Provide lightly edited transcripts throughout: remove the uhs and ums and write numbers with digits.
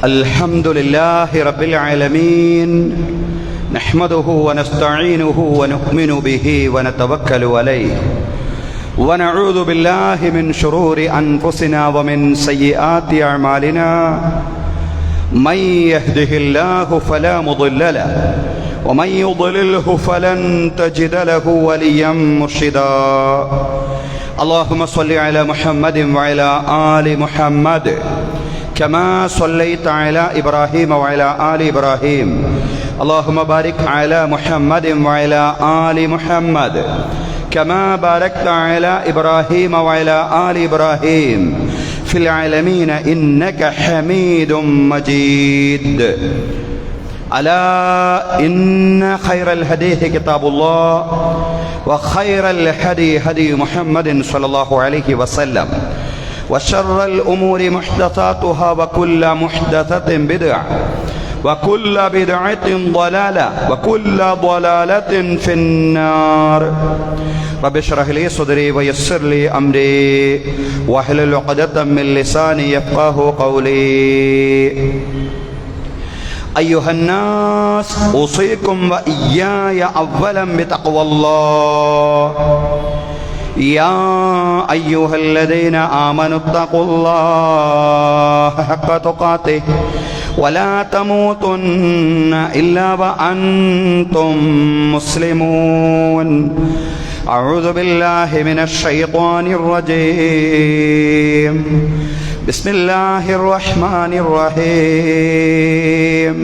الحمد لله رب العالمين نحمده ونستعينه ونؤمن به ونتوكل عليه ونعوذ بالله من شرور أنفسنا ومن سيئات أعمالنا من يهده الله فلا مضل له ومن يضلله فلن تجد له وليا مرشدا اللهم صل على محمد وعلى آل محمد كما صليت على إبراهيم وعلى آل إبراهيم اللهم بارك على محمد وعلى آل محمد كما باركت على إبراهيم وعلى آل إبراهيم في العالمين إنك حميد مجيد ألا إن خير الحديث كتاب الله وخير الهدي هدي محمد صلى الله عليه وسلم وشر الأمور محدثاتها وكل محدثة بدعة وكل بدعة ضلالة وكل ضلالة في النار رب اشرح لي صدري ويسر لي أمري واحلل عقدة من لساني يفقهوا قولي أيها الناس أوصيكم وإياي أولا بتقوى الله يا أيها الذين آمنوا اتقوا الله حق تقاته ولا تموتن إلا وأنتم مسلمون أعوذ بالله من الشيطان الرجيم بسم الله الرحمن الرحيم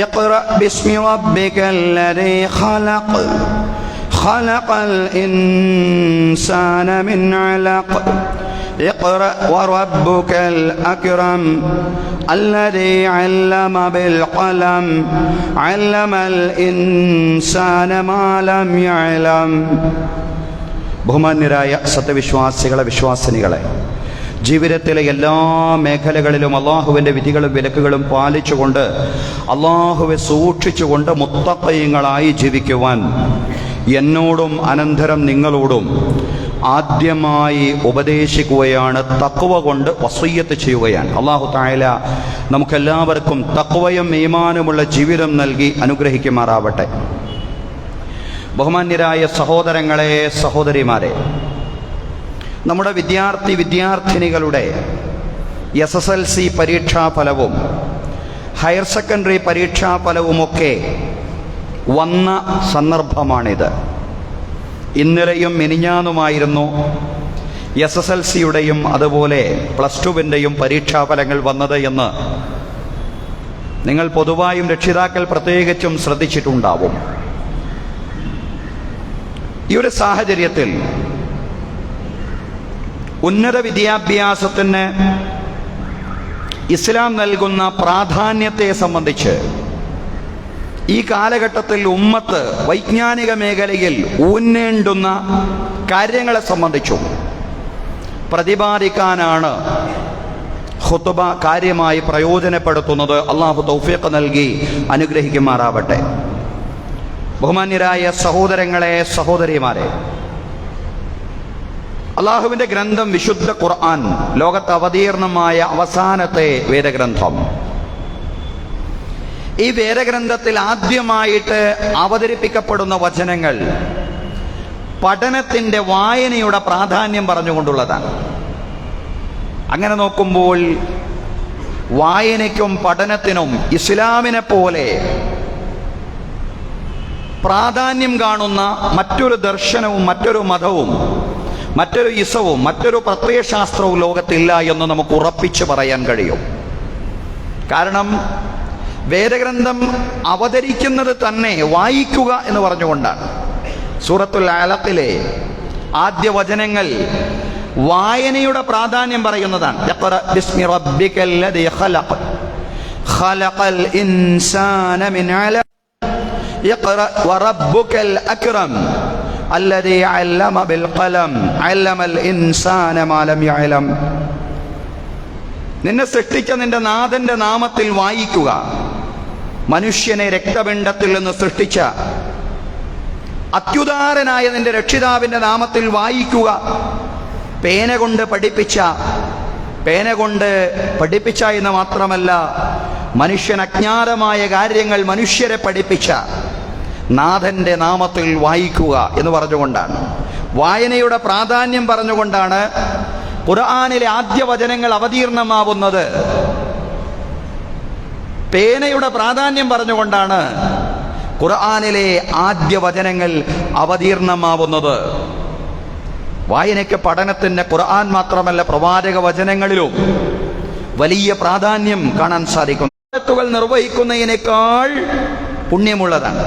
اقرأ باسم ربك الذي خلق خلق الإنسان من علق اقرأ وربك الأكرم الذي علم بالقلم علم الإنسان ما لم يعلم ബഹുമാന്യരായ സത്യവിശ്വാസികളെ വിശ്വാസിനികളെ, ജീവിതത്തിലെ എല്ലാ മേഖലകളിലും അള്ളാഹുവിൻ്റെ വിധികളും വിലക്കുകളും പാലിച്ചുകൊണ്ട് അള്ളാഹുവെ സൂക്ഷിച്ചുകൊണ്ട് മുത്തഖീങ്ങളായി ജീവിക്കുവാൻ എന്നോടും അനന്തരം നിങ്ങളോടും ആദ്യമായി ഉപദേശിക്കുകയാണ്, തഖ്വ കൊണ്ട് വസിയ്യത്ത് ചെയ്യുകയാണ്. അല്ലാഹു തആല നമുക്കെല്ലാവർക്കും തഖ്വയും ഈമാനുമുള്ള ജീവിതം നൽകി അനുഗ്രഹിക്കുമാറാവട്ടെ. ബഹുമാന്യരായ സഹോദരങ്ങളെ, സഹോദരിമാരെ, നമ്മുടെ വിദ്യാർത്ഥിനികളുടെ SSLC പരീക്ഷാഫലവും ഹയർ സെക്കൻഡറി പരീക്ഷാഫലവുമൊക്കെ വന്ന സന്ദർഭമാണിത്. ഇന്നലെയും മിനിഞ്ഞാന്നുമായിരുന്നു SSLCയുടെയും അതുപോലെ +2വിൻ്റെയും പരീക്ഷാഫലങ്ങൾ വന്നത് എന്ന് നിങ്ങൾ പൊതുവായും രക്ഷിതാക്കൾ പ്രത്യേകിച്ചും ശ്രദ്ധിച്ചിട്ടുണ്ടാവും. ഈ ഒരു സാഹചര്യത്തിൽ ഉന്നത വിദ്യാഭ്യാസത്തിന് ഇസ്ലാം നൽകുന്ന പ്രാധാന്യത്തെ സംബന്ധിച്ച് ഈ കാലഘട്ടത്തിൽ ഉമ്മത്ത് വൈജ്ഞാനിക മേഖലയിൽ ഊന്നേണ്ടുന്ന കാര്യങ്ങളെ സംബന്ധിച്ചും പ്രതിപാദിക്കാനാണ് ഖുതുബ കാര്യമായി പ്രയോജനപ്പെടുത്തുന്നത്. അള്ളാഹു തൗഫീഖ് നൽകി അനുഗ്രഹിക്കുമാറാവട്ടെ. ബഹുമാന്യരായ സഹോദരങ്ങളെ, സഹോദരിമാരെ, അള്ളാഹുവിൻ്റെ ഗ്രന്ഥം വിശുദ്ധ ഖുർആൻ, ലോകത്ത് അവതീർണമായ അവസാനത്തെ വേദഗ്രന്ഥം. ഈ വേദഗ്രന്ഥത്തിൽ ആദ്യമായിട്ട് അവതരിപ്പിക്കപ്പെടുന്ന വചനങ്ങൾ പഠനത്തിൻ്റെ, വായനയുടെ പ്രാധാന്യം പറഞ്ഞുകൊണ്ടുള്ളതാണ്. അങ്ങനെ നോക്കുമ്പോൾ വായനയ്ക്കും പഠനത്തിനും ഇസ്ലാമിനെ പോലെ പ്രാധാന്യം കാണുന്ന മറ്റൊരു ദർശനവും മറ്റൊരു മതവും മറ്റൊരു ഇസവും മറ്റൊരു പ്രത്യയശാസ്ത്രവും ലോകത്തില്ല എന്ന് നമുക്ക് ഉറപ്പിച്ചു പറയാൻ കഴിയും. കാരണം വേദഗ്രന്ഥം അവതരിക്കുന്നത് തന്നെ വായിക്കുക എന്ന് പറഞ്ഞുകൊണ്ടാണ്. സൂറത്തുൽ അലഖിലെ ആദ്യ വചനങ്ങൾ വായനയുടെ പ്രാധാന്യം പറയുന്നതാണ്. ഇഖ്റ ബിസ്മി റബ്ബിക്കല്ലദീ ഖലഖ് ഖലഖൽ ഇൻസാന മിൻ അലഖ് ഇഖ്റ വറബ്ബുക്കൽ അക്രം അല്ലദീ അല്ലമ ബിൽ ഖലം അല്ലമൽ ഇൻസാന മാ ലം യഅലം. നിന്നെ സൃഷ്ടിച്ച നിന്റെ നാഥന്റെ നാമത്തിൽ വായിക്കുക. മനുഷ്യനെ രക്തപിണ്ഡത്തിൽ നിന്ന് സൃഷ്ടിച്ച അത്യുദാരനായ നിന്റെ രക്ഷിതാവിന്റെ നാമത്തിൽ വായിക്കുക. പേന കൊണ്ട് പഠിപ്പിച്ച പേന കൊണ്ട് പഠിപ്പിച്ച എന്ന് മാത്രമല്ല, മനുഷ്യൻ അജ്ഞാതമായ കാര്യങ്ങൾ മനുഷ്യരെ പഠിപ്പിച്ച നാഥന്റെ നാമത്തിൽ വായിക്കുക എന്ന് പറഞ്ഞുകൊണ്ടാണ്, വായനയുടെ പ്രാധാന്യം പറഞ്ഞുകൊണ്ടാണ് ഖുർആനിലെ ആദ്യ വചനങ്ങൾ അവതീർണമാവുന്നത്. പേനയുടെ പ്രാധാന്യം പറഞ്ഞുകൊണ്ടാണ് ഖുർആനിലെ ആദ്യ വചനങ്ങൾ അവതീർണമാവുന്നത്. വായനയ്ക്ക് പഠനത്തിന് ഖുർആൻ മാത്രമല്ല പ്രവാചക വചനങ്ങളിലും വലിയ പ്രാധാന്യം കാണാൻ സാധിക്കും. ഇബാദത്തുകൾ നിർവഹിക്കുന്നതിനേക്കാൾ പുണ്യമുള്ളതാണ്.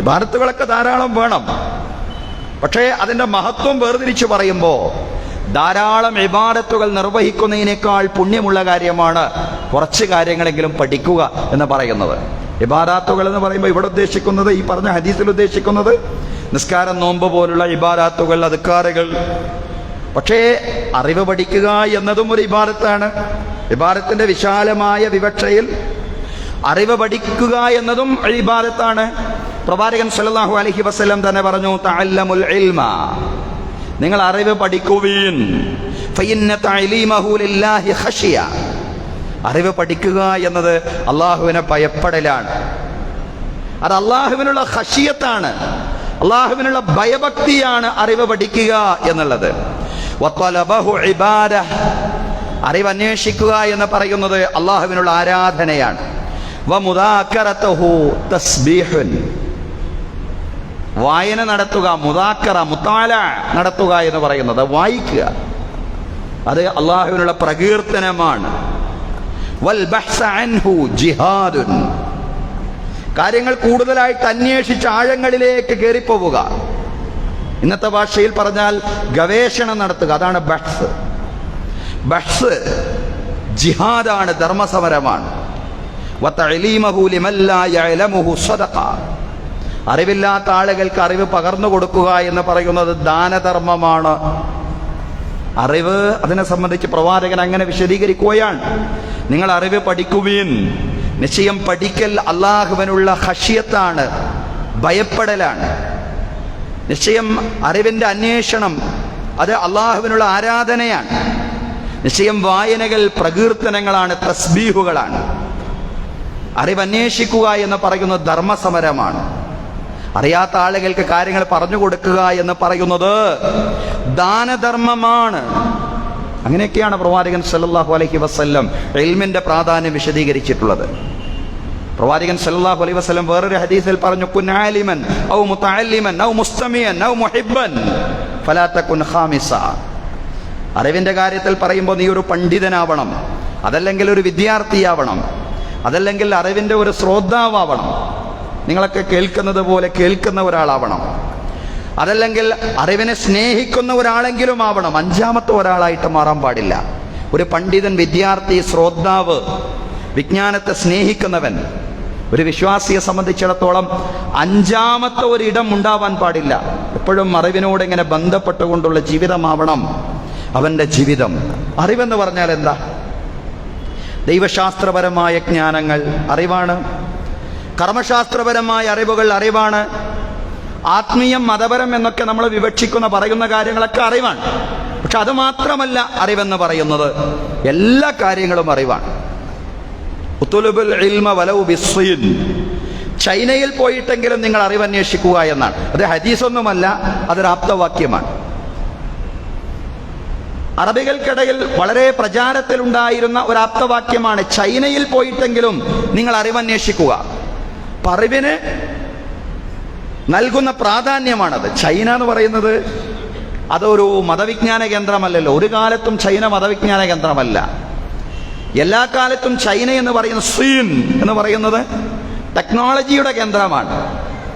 ഇബാദത്തുകളൊക്കെ ധാരാളം വേണം, പക്ഷേ അതിൻ്റെ മഹത്വം വേർതിരിച്ചു പറയുമ്പോൾ ധാരാളം ഇബാദത്തുകൾ നിർവഹിക്കുന്നതിനേക്കാൾ പുണ്യമുള്ള കാര്യമാണ് കുറച്ച് കാര്യങ്ങളെങ്കിലും പഠിക്കുക എന്ന് പറയുന്നത്. ഇബാദത്തുകൾ എന്ന് പറയുമ്പോൾ ഇവിടെ ഉദ്ദേശിക്കുന്നത്, ഈ പറഞ്ഞ ഹദീസിൽ ഉദ്ദേശിക്കുന്നത് നിസ്കാരം, നോമ്പ് പോലുള്ള ഇബാദത്തുകൾ, അദ്കാറുകൾ. പക്ഷേ അറിവ് പഠിക്കുക എന്നതും ഒരു ഇബാദത്താണ്. ഇബാദത്തിന്റെ വിശാലമായ വിവക്ഷയിൽ അറിവ് പഠിക്കുക എന്നതും ഇബാദത്താണ്. പ്രവാചകൻ സല്ലല്ലാഹു അലൈഹി വസല്ലം തന്നെ പറഞ്ഞു, തഅല്ലമുൽ ഇൽമ, നിങ്ങൾ അറിവ് പഠിക്കുവീൻ. ഫഇന്ന തഅലീമഹു ലില്ലാഹി ഖശിയ, അറിവ് പഠിക്കുക എന്നത് അള്ളാഹുവിനെ ഭയപ്പെടലാണ്. അത് അള്ളാഹുവിനുള്ള ഖശിയത്താണ്, അള്ളാഹുവിനുള്ള ഭയഭക്തിയാണ് അറിവ് പഠിക്കുക എന്നുള്ളത്. വതലബഹു ഇബാദ, അറിവ് അന്വേഷിക്കുക എന്ന് പറയുന്നത് അള്ളാഹുവിനുള്ള ആരാധനയാണ്. വമുദാക്കറതുഹു തസ്ബീഹുൻ, വായന നടത്തുക, മുദാക്കറ മുത്താല നടത്തുക എന്ന് പറയുന്നത് വായിക്കുക, അത് അള്ളാഹുവിനുള്ള പ്രകീർത്തനമാണ്. വൽ ബഹ്സ അൻഹു ജിഹാദുൻ, കാര്യങ്ങൾ കൂടുതലായിട്ട് അന്വേഷിച്ച് ആഴങ്ങളിലേക്ക് കയറിപ്പോവുക. ഇന്നത്തെ ഭാഷയിൽ പറഞ്ഞാൽ ഗവേഷണം നടത്തുക, അതാണ് ബഹ്സ്. ബഹ്സ് ജിഹാദാണ്, ധർമ്മസമരമാണ്. വതഅലീമഹു ലിമൻ ലാ യഅലമുഹു സദഖ, അറിവില്ലാത്ത ആളുകൾക്ക് അറിവ് പകർന്നു കൊടുക്കുക എന്ന് പറയുന്നത് ദാനധർമ്മമാണ്. അറിവ്, അതിനെ സംബന്ധിച്ച് പ്രവാചകൻ അങ്ങനെ വിശദീകരിക്കുകയാണ്, നിങ്ങൾ അറിവ് പഠിക്കുവീൻ. നിശ്ചയം പഠിക്കൽ അള്ളാഹുവിനുള്ള ഖശിയത്താണ്, ഭയപ്പെടലാണ്. നിശ്ചയം അറിവിൻ്റെ അന്വേഷണം അത് അള്ളാഹുവിനുള്ള ആരാധനയാണ്. നിശ്ചയം വായനകൾ പ്രകീർത്തനങ്ങളാണ്, തസ്ബീഹുകളാണ്. അറിവന്വേഷിക്കുക എന്ന് പറയുന്നത് ധർമ്മസമരമാണ്. അറിയാത്ത ആളുകൾക്ക് കാര്യങ്ങൾ പറഞ്ഞു കൊടുക്കുക എന്ന് പറയുന്നത് ദാനധർമ്മമാണ്. അങ്ങനെയൊക്കെയാണ് പ്രവാചകൻ സല്ലല്ലാഹു അലൈഹി വസല്ലം ഇൽമിന്റെ പ്രാധാന്യം വിശദീകരിച്ചിട്ടുള്ളത്. പ്രവാചകൻ സല്ലല്ലാഹു അലൈഹി വസല്ലം വേറൊരു ഹദീസിൽ പറഞ്ഞു, കുൻ ആലിമൻ ഔ മുതഅല്ലിമൻ ഔ മുസ്തമിയൻ ഔ മുഹിബ്ബൻ ഫലാ തകുൻ ഖാമിസ. അറിവിന്റെ കാര്യത്തിൽ പറയുമ്പോൾ നീ ഒരു പണ്ഡിതനാവണം, അതല്ലെങ്കിൽ ഒരു വിദ്യാർത്ഥിയാവണം, അതല്ലെങ്കിൽ അറിവിന്റെ ഒരു ശ്രോതാവാവണം, നിങ്ങളൊക്കെ കേൾക്കുന്നത് പോലെ കേൾക്കുന്ന ഒരാളാവണം, അതല്ലെങ്കിൽ അറിവിനെ സ്നേഹിക്കുന്ന ഒരാളെങ്കിലും ആവണം. അഞ്ചാമത്തെ ഒരാളായിട്ട് മാറാൻ പാടില്ല. ഒരു പണ്ഡിതൻ, വിദ്യാർത്ഥി, ശ്രോതാവ്, വിജ്ഞാനത്തെ സ്നേഹിക്കുന്നവൻ, ഒരു വിശ്വാസിയെ സംബന്ധിച്ചിടത്തോളം അഞ്ചാമത്തെ ഒരിടം ഉണ്ടാവാൻ പാടില്ല. എപ്പോഴും അറിവിനോട് ഇങ്ങനെ ബന്ധപ്പെട്ടുകൊണ്ടുള്ള ജീവിതമാവണം അവൻ്റെ ജീവിതം. അറിവെന്ന് പറഞ്ഞാൽ എന്താ? ദൈവശാസ്ത്രപരമായ ജ്ഞാനങ്ങൾ അറിവാണ്, കർമ്മശാസ്ത്രപരമായ അറിവുകൾ അറിവാണ്, ആത്മീയം, മതപരം എന്നൊക്കെ നമ്മൾ വിവക്ഷിക്കുന്ന പറയുന്ന കാര്യങ്ങളൊക്കെ അറിവാണ്. പക്ഷെ അത് മാത്രമല്ല അറിവെന്ന് പറയുന്നത്, എല്ലാ കാര്യങ്ങളും അറിവാണ്. ഉത്തുലുബുൽ ഇൽമ വലൗ ബിസ്സീൻ, ചൈനയിൽ പോയിട്ടെങ്കിലും നിങ്ങൾ അറിവന്വേഷിക്കുക എന്നാണ്. അത് ഹദീസൊന്നുമല്ല, അതൊരു ആപ്തവാക്യമാണ്. അറബികൾക്കിടയിൽ വളരെ പ്രചാരത്തിലുണ്ടായിരുന്ന ഒരു ആപ്തവാക്യമാണ്, ചൈനയിൽ പോയിട്ടെങ്കിലും നിങ്ങൾ അറിവന്വേഷിക്കുക. അറിവിന് നൽകുന്ന പ്രാധാന്യമാണത്. ചൈന എന്ന് പറയുന്നത് അതൊരു മതവിജ്ഞാന കേന്ദ്രമല്ലല്ലോ. ഒരു കാലത്തും ചൈന മതവിജ്ഞാന കേന്ദ്രമല്ല. എല്ലാ കാലത്തും ചൈന എന്ന് പറയുന്ന സീൻ എന്ന് പറയുന്നത് ടെക്നോളജിയുടെ കേന്ദ്രമാണ്.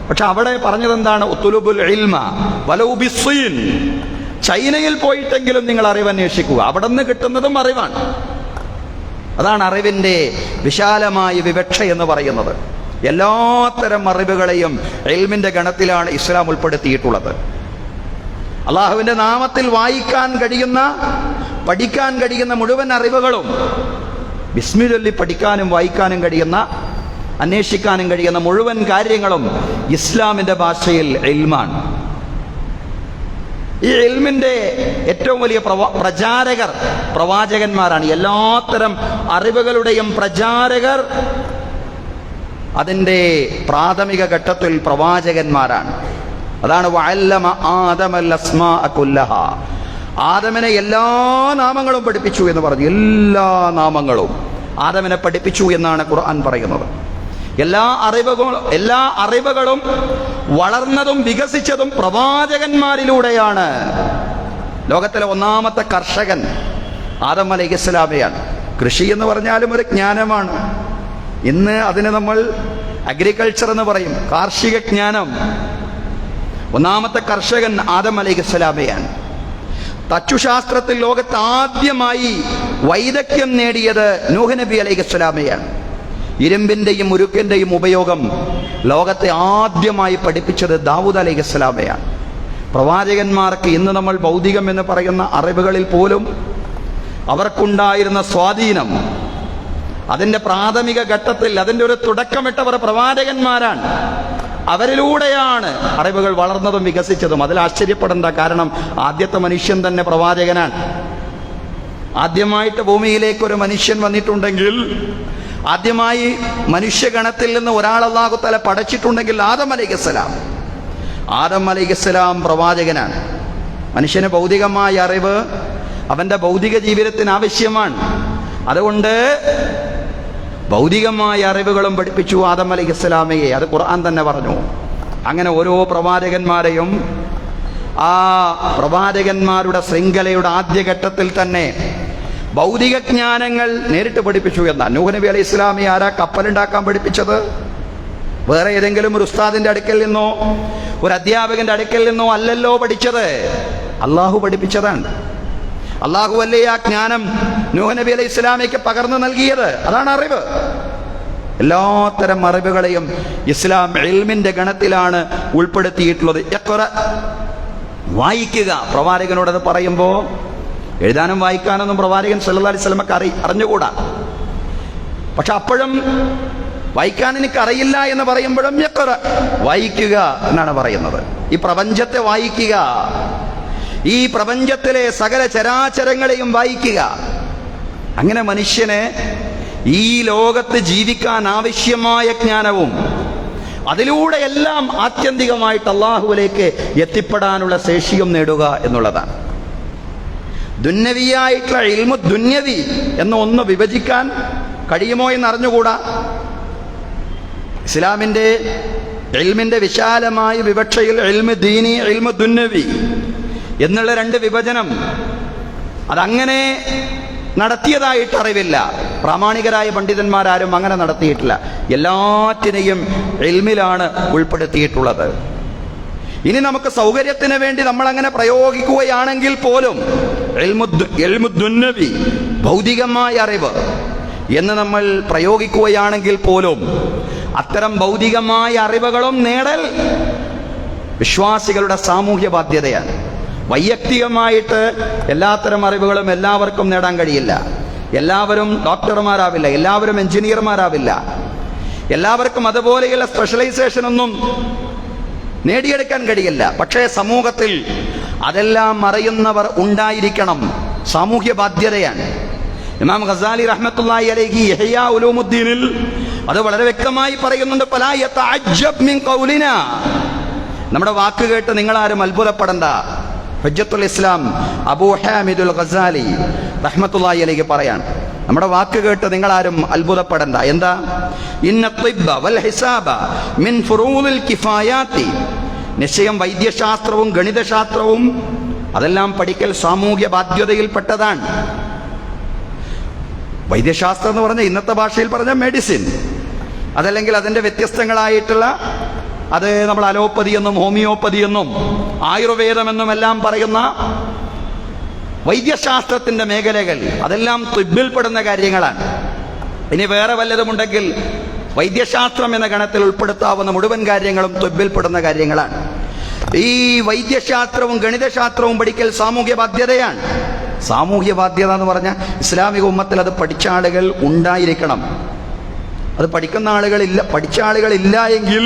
പക്ഷെ അവിടെ പറഞ്ഞത് എന്താണ്? ഉത്തുലുബുൽ ഇൽമ വലൗ ബിസ്സീൻ, ചൈനയിൽ പോയിട്ടെങ്കിലും നിങ്ങൾ അറിവന്വേഷിക്കുക. അവിടെ നിന്ന് കിട്ടുന്നതും അറിവാണ്. അതാണ് അറിവിൻ്റെ വിശാലമായ വിവക്ഷ എന്ന് പറയുന്നത്. എല്ലാത്തരം അറിവുകളെയും ഇൽമിന്റെ ഗണത്തിലാണ് ഇസ്ലാം ഉൾപ്പെടുത്തിയിട്ടുള്ളത്. അള്ളാഹുവിന്റെ നാമത്തിൽ വായിക്കാൻ കഴിയുന്ന, പഠിക്കാൻ കഴിയുന്ന മുഴുവൻ അറിവുകളും, ബിസ്മി ചൊല്ലി പഠിക്കാനും വായിക്കാനും കഴിയുന്ന, അന്വേഷിക്കാനും കഴിയുന്ന മുഴുവൻ കാര്യങ്ങളും ഇസ്ലാമിന്റെ ഭാഷയിൽ ഇൽമാണ്. ഈ ഇൽമിന്റെ ഏറ്റവും വലിയ പ്രചാരകർ പ്രവാചകന്മാരാണ്. എല്ലാത്തരം അറിവുകളുടെയും പ്രചാരകർ അതിൻ്റെ പ്രാഥമിക ഘട്ടത്തിൽ പ്രവാചകന്മാരാണ്. അതാണ് വഅല്ലമ ആദമൽ അസ്മാഅ കുല്ലഹ. ആദമിനെ എല്ലാ നാമങ്ങളും പഠിപ്പിച്ചു എന്ന് പറഞ്ഞു. എല്ലാ നാമങ്ങളും ആദമിനെ പഠിപ്പിച്ചു എന്നാണ് ഖുർആൻ പറയുന്നത്. എല്ലാ അറിവുകളും വളർന്നതും വികസിച്ചതും പ്രവാചകന്മാരിലൂടെയാണ്. ലോകത്തിലെ ഒന്നാമത്തെ കർഷകൻ ആദം അലൈഹിസ്സലാമയാണ്. കൃഷി എന്ന് പറഞ്ഞാലും ഒരു ജ്ഞാനമാണ്. ഇന്ന് അതിന് നമ്മൾ അഗ്രികൾച്ചർ എന്ന് പറയും, കാർഷിക ജ്ഞാനം. ഒന്നാമത്തെ കർഷകൻ ആദം അലൈഹിസ്സലാമയാണ്. തച്ചുശാസ്ത്രത്തിൽ ലോകത്ത് ആദ്യമായി വൈദഗ്ധ്യം നേടിയത് നൂഹ് നബി അലൈഹിസ്സലാമയാണ്. ഇരുമ്പിന്റെയും ഉരുക്കിന്റെയും ഉപയോഗം ലോകത്തെ ആദ്യമായി പഠിപ്പിച്ചത് ദാവൂദ് അലൈഹിസ്സലാമയാണ്. പ്രവാചകന്മാർക്ക് ഇന്ന് നമ്മൾ ഭൗതികം എന്ന് പറയുന്ന അറിവുകളിൽ പോലും അവർക്കുണ്ടായിരുന്ന സ്വാധീനം, അതിൻ്റെ പ്രാഥമിക ഘട്ടത്തിൽ അതിൻ്റെ ഒരു തുടക്കമിട്ടവർ പ്രവാചകന്മാരാണ്. അവരിലൂടെയാണ് അറിവുകൾ വളർന്നതും വികസിച്ചതും. അതിൽ ആശ്ചര്യപ്പെടേണ്ട, കാരണം ആദ്യത്തെ മനുഷ്യൻ തന്നെ പ്രവാചകനാണ്. ആദ്യമായിട്ട് ഭൂമിയിലേക്ക് ഒരു മനുഷ്യൻ വന്നിട്ടുണ്ടെങ്കിൽ, ആദ്യമായി മനുഷ്യഗണത്തിൽ നിന്ന് ഒരാൾ അല്ലാഹു തആല പടച്ചിട്ടുണ്ടെങ്കിൽ ആദം അലൈഹിസ്സലാം. ആദം അലൈഹിസ്സലാം പ്രവാചകനാണ്. മനുഷ്യന് ഭൗതികമായ അറിവ് അവൻ്റെ ഭൗതിക ജീവിതത്തിന് ആവശ്യമാണ്. അതുകൊണ്ട് ഭൗതികമായ അറിവുകളും പഠിപ്പിച്ചു ആദം അലൈഹിസ്സലാമയെ. അത് ഖുർആൻ തന്നെ പറഞ്ഞു. അങ്ങനെ ഓരോ പ്രവാചകന്മാരെയും ആ പ്രവാചകന്മാരുടെ ശൃംഖലയുടെ ആദ്യഘട്ടത്തിൽ തന്നെ ഭൗതിക ജ്ഞാനങ്ങൾ നേരിട്ട് പഠിപ്പിച്ചു എന്നാണ്. നൂഹ് നബി അലൈഹി ഇസ്ലാമിയെ ആരാ കപ്പലുണ്ടാക്കാൻ പഠിപ്പിച്ചത്? വേറെ ഏതെങ്കിലും ഒരു ഉസ്താദിന്റെ അടുക്കൽ നിന്നോ ഒരു അധ്യാപകന്റെ അടുക്കൽ നിന്നോ അല്ലല്ലോ പഠിച്ചത്, അള്ളാഹു പഠിപ്പിച്ചതാണ്. അള്ളാഹു അല്ലേ ആ ജ്ഞാനം നൂഹ് നബി അലൈഹി ഇസ്ലാമിക്ക് പകർന്നു നൽകിയത്. അതാണ് അറിവ്. എല്ലാത്തരം അറിവുകളെയും ഇസ്ലാം ഇൽമിന്റെ ഗണത്തിലാണ് ഉൾപ്പെടുത്തിയിട്ടുള്ളത്. വായിക്കുക. പ്രവാചകനോടത് പറയുമ്പോൾ എഴുതാനും വായിക്കാനൊന്നും പ്രവാചകൻ സല്ലല്ലാഹു അലൈഹി വസല്ലമക്ക് അറിഞ്ഞുകൂടാ. പക്ഷെ അപ്പോഴും വായിക്കാൻ എനിക്കറിയില്ല എന്ന് പറയുമ്പോഴും വായിക്കുക എന്നാണ് പറയുന്നത്. ഈ പ്രപഞ്ചത്തെ വായിക്കുക, ഈ പ്രപഞ്ചത്തിലെ സകല ചരാചരങ്ങളെയും വായിക്കുക. അങ്ങനെ മനുഷ്യനെ ഈ ലോകത്ത് ജീവിക്കാൻ ആവശ്യമായ ജ്ഞാനവും അതിലൂടെ എല്ലാം ആത്യന്തികമായിട്ട് അള്ളാഹുവിലേക്ക് എത്തിപ്പെടാനുള്ള ശേഷിയും നേടുക എന്നുള്ളതാണ്. ദുന്യവിയായിട്ടുള്ള ഇൽമു ദുന്യവി എന്ന ഒന്ന് വിഭജിക്കാൻ കഴിയുമോ എന്ന് അറിഞ്ഞുകൂടാ. ഇസ്ലാമിൻ്റെ ഇൽമിൻ്റെ വിശാലമായ വിവക്ഷയിൽ ഇൽമു ദീനി, ഇൽമു ദുന്യവി എന്നുള്ള രണ്ട് വിഭജനം അതങ്ങനെ നടത്തിയതായിട്ട് അറിവില്ല. പ്രാമാണികരായ പണ്ഡിതന്മാരാരും അങ്ങനെ നടത്തിയിട്ടില്ല. എല്ലാറ്റിനെയും ഇൽമിലാണ് ഉൾപ്പെടുത്തിയിട്ടുള്ളത്. ഇനി നമുക്ക് സൗകര്യത്തിന് വേണ്ടി നമ്മൾ അങ്ങനെ പ്രയോഗിക്കുകയാണെങ്കിൽ പോലും ഇൽമു ദുന്യവി, ഭൗതികമായ അറിവ് എന്ന് നമ്മൾ പ്രയോഗിക്കുകയാണെങ്കിൽ പോലും അത്തരം ഭൗതികമായ അറിവുകളും നേടൽ വിശ്വാസികളുടെ സാമൂഹ്യ ബാധ്യതയാണ്. വൈയക്തികമായിട്ട് എല്ലാത്തരം അറിവുകളും എല്ലാവർക്കും നേടാൻ കഴിയില്ല. എല്ലാവരും ഡോക്ടർമാരാവില്ല, എല്ലാവരും എഞ്ചിനീയർമാരാവില്ല, എല്ലാവർക്കും അതുപോലെയുള്ള സ്പെഷ്യലൈസേഷൻ ഒന്നും നേടിയെടുക്കാൻ കഴിയില്ല. പക്ഷേ സമൂഹത്തിൽ അതെല്ലാം അറിയുന്നവർ ഉണ്ടായിരിക്കണം. സാമൂഹ്യ ബാധ്യതയാണ്. ഇമാം ഗസാലി റഹ്മത്തുള്ളാഹി അലൈഹി ഇഹ്യാ ഉലൂമുദ്ദീനിൽ അത് വളരെ വ്യക്തമായി പറയുന്നുണ്ട്. ഫലാ യതഅജ്ജബ് മിൻ ഖൗലിനാ, നമ്മുടെ വാക്ക് കേട്ട് നിങ്ങളാരും അത്ഭുതപ്പെടണ്ട. ഹുജ്ജത്തുൽ ഇസ്ലാം അബൂ ഹാമിദുൽ ഗസാലി റഹ്മത്തുള്ളാഹി അലൈഹി പറയാൻ, നമ്മുടെ വാക്ക് കേട്ട് നിങ്ങളാരും അത്ഭുതപ്പെടണ്ട. എന്താ? ഇന്ന തിബ്ബ വൽ ഹിസാബ മിൻ ഫുറൂദിൽ കിഫായാത്തി, നിശ്ചയം വൈദ്യശാസ്ത്രവും ഗണിതശാസ്ത്രവും അതെല്ലാം പഠിക്കൽ സാമൂഹ്യ ബാധ്യതയിൽപ്പെട്ടതാണ്. വൈദ്യശാസ്ത്രം എന്ന് പറഞ്ഞാൽ ഇന്നത്തെ ഭാഷയിൽ പറഞ്ഞ മെഡിസിൻ, അതല്ലെങ്കിൽ അതിൻ്റെ വ്യത്യസ്തങ്ങളായിട്ടുള്ള, അത് നമ്മൾ അലോപ്പതി എന്നും ഹോമിയോപ്പതി എന്നും ആയുർവേദമെന്നും എല്ലാം പറയുന്ന വൈദ്യശാസ്ത്രത്തിൻ്റെ മേഖലകൾ, അതെല്ലാം തിബ്ബിൽപ്പെടുന്ന കാര്യങ്ങളാണ്. ഇനി വേറെ വല്ലതുമുണ്ടെങ്കിൽ വൈദ്യശാസ്ത്രം എന്ന ഗണത്തിൽ ഉൾപ്പെടുത്താവുന്ന മുഴുവൻ കാര്യങ്ങളും തിബ്ബിൽപ്പെടുന്ന കാര്യങ്ങളാണ്. ഈ വൈദ്യശാസ്ത്രവും ഗണിതശാസ്ത്രവും പഠിക്കൽ സാമൂഹ്യ ബാധ്യതയാണ്. സാമൂഹ്യ ബാധ്യത എന്ന് പറഞ്ഞാൽ ഇസ്ലാമിക ഉമ്മത്തിൽ അത് പഠിച്ച ആളുകൾ ഉണ്ടായിരിക്കണം. അത് പഠിക്കുന്ന ആളുകളില്ല, പഠിച്ച ആളുകളില്ല എങ്കിൽ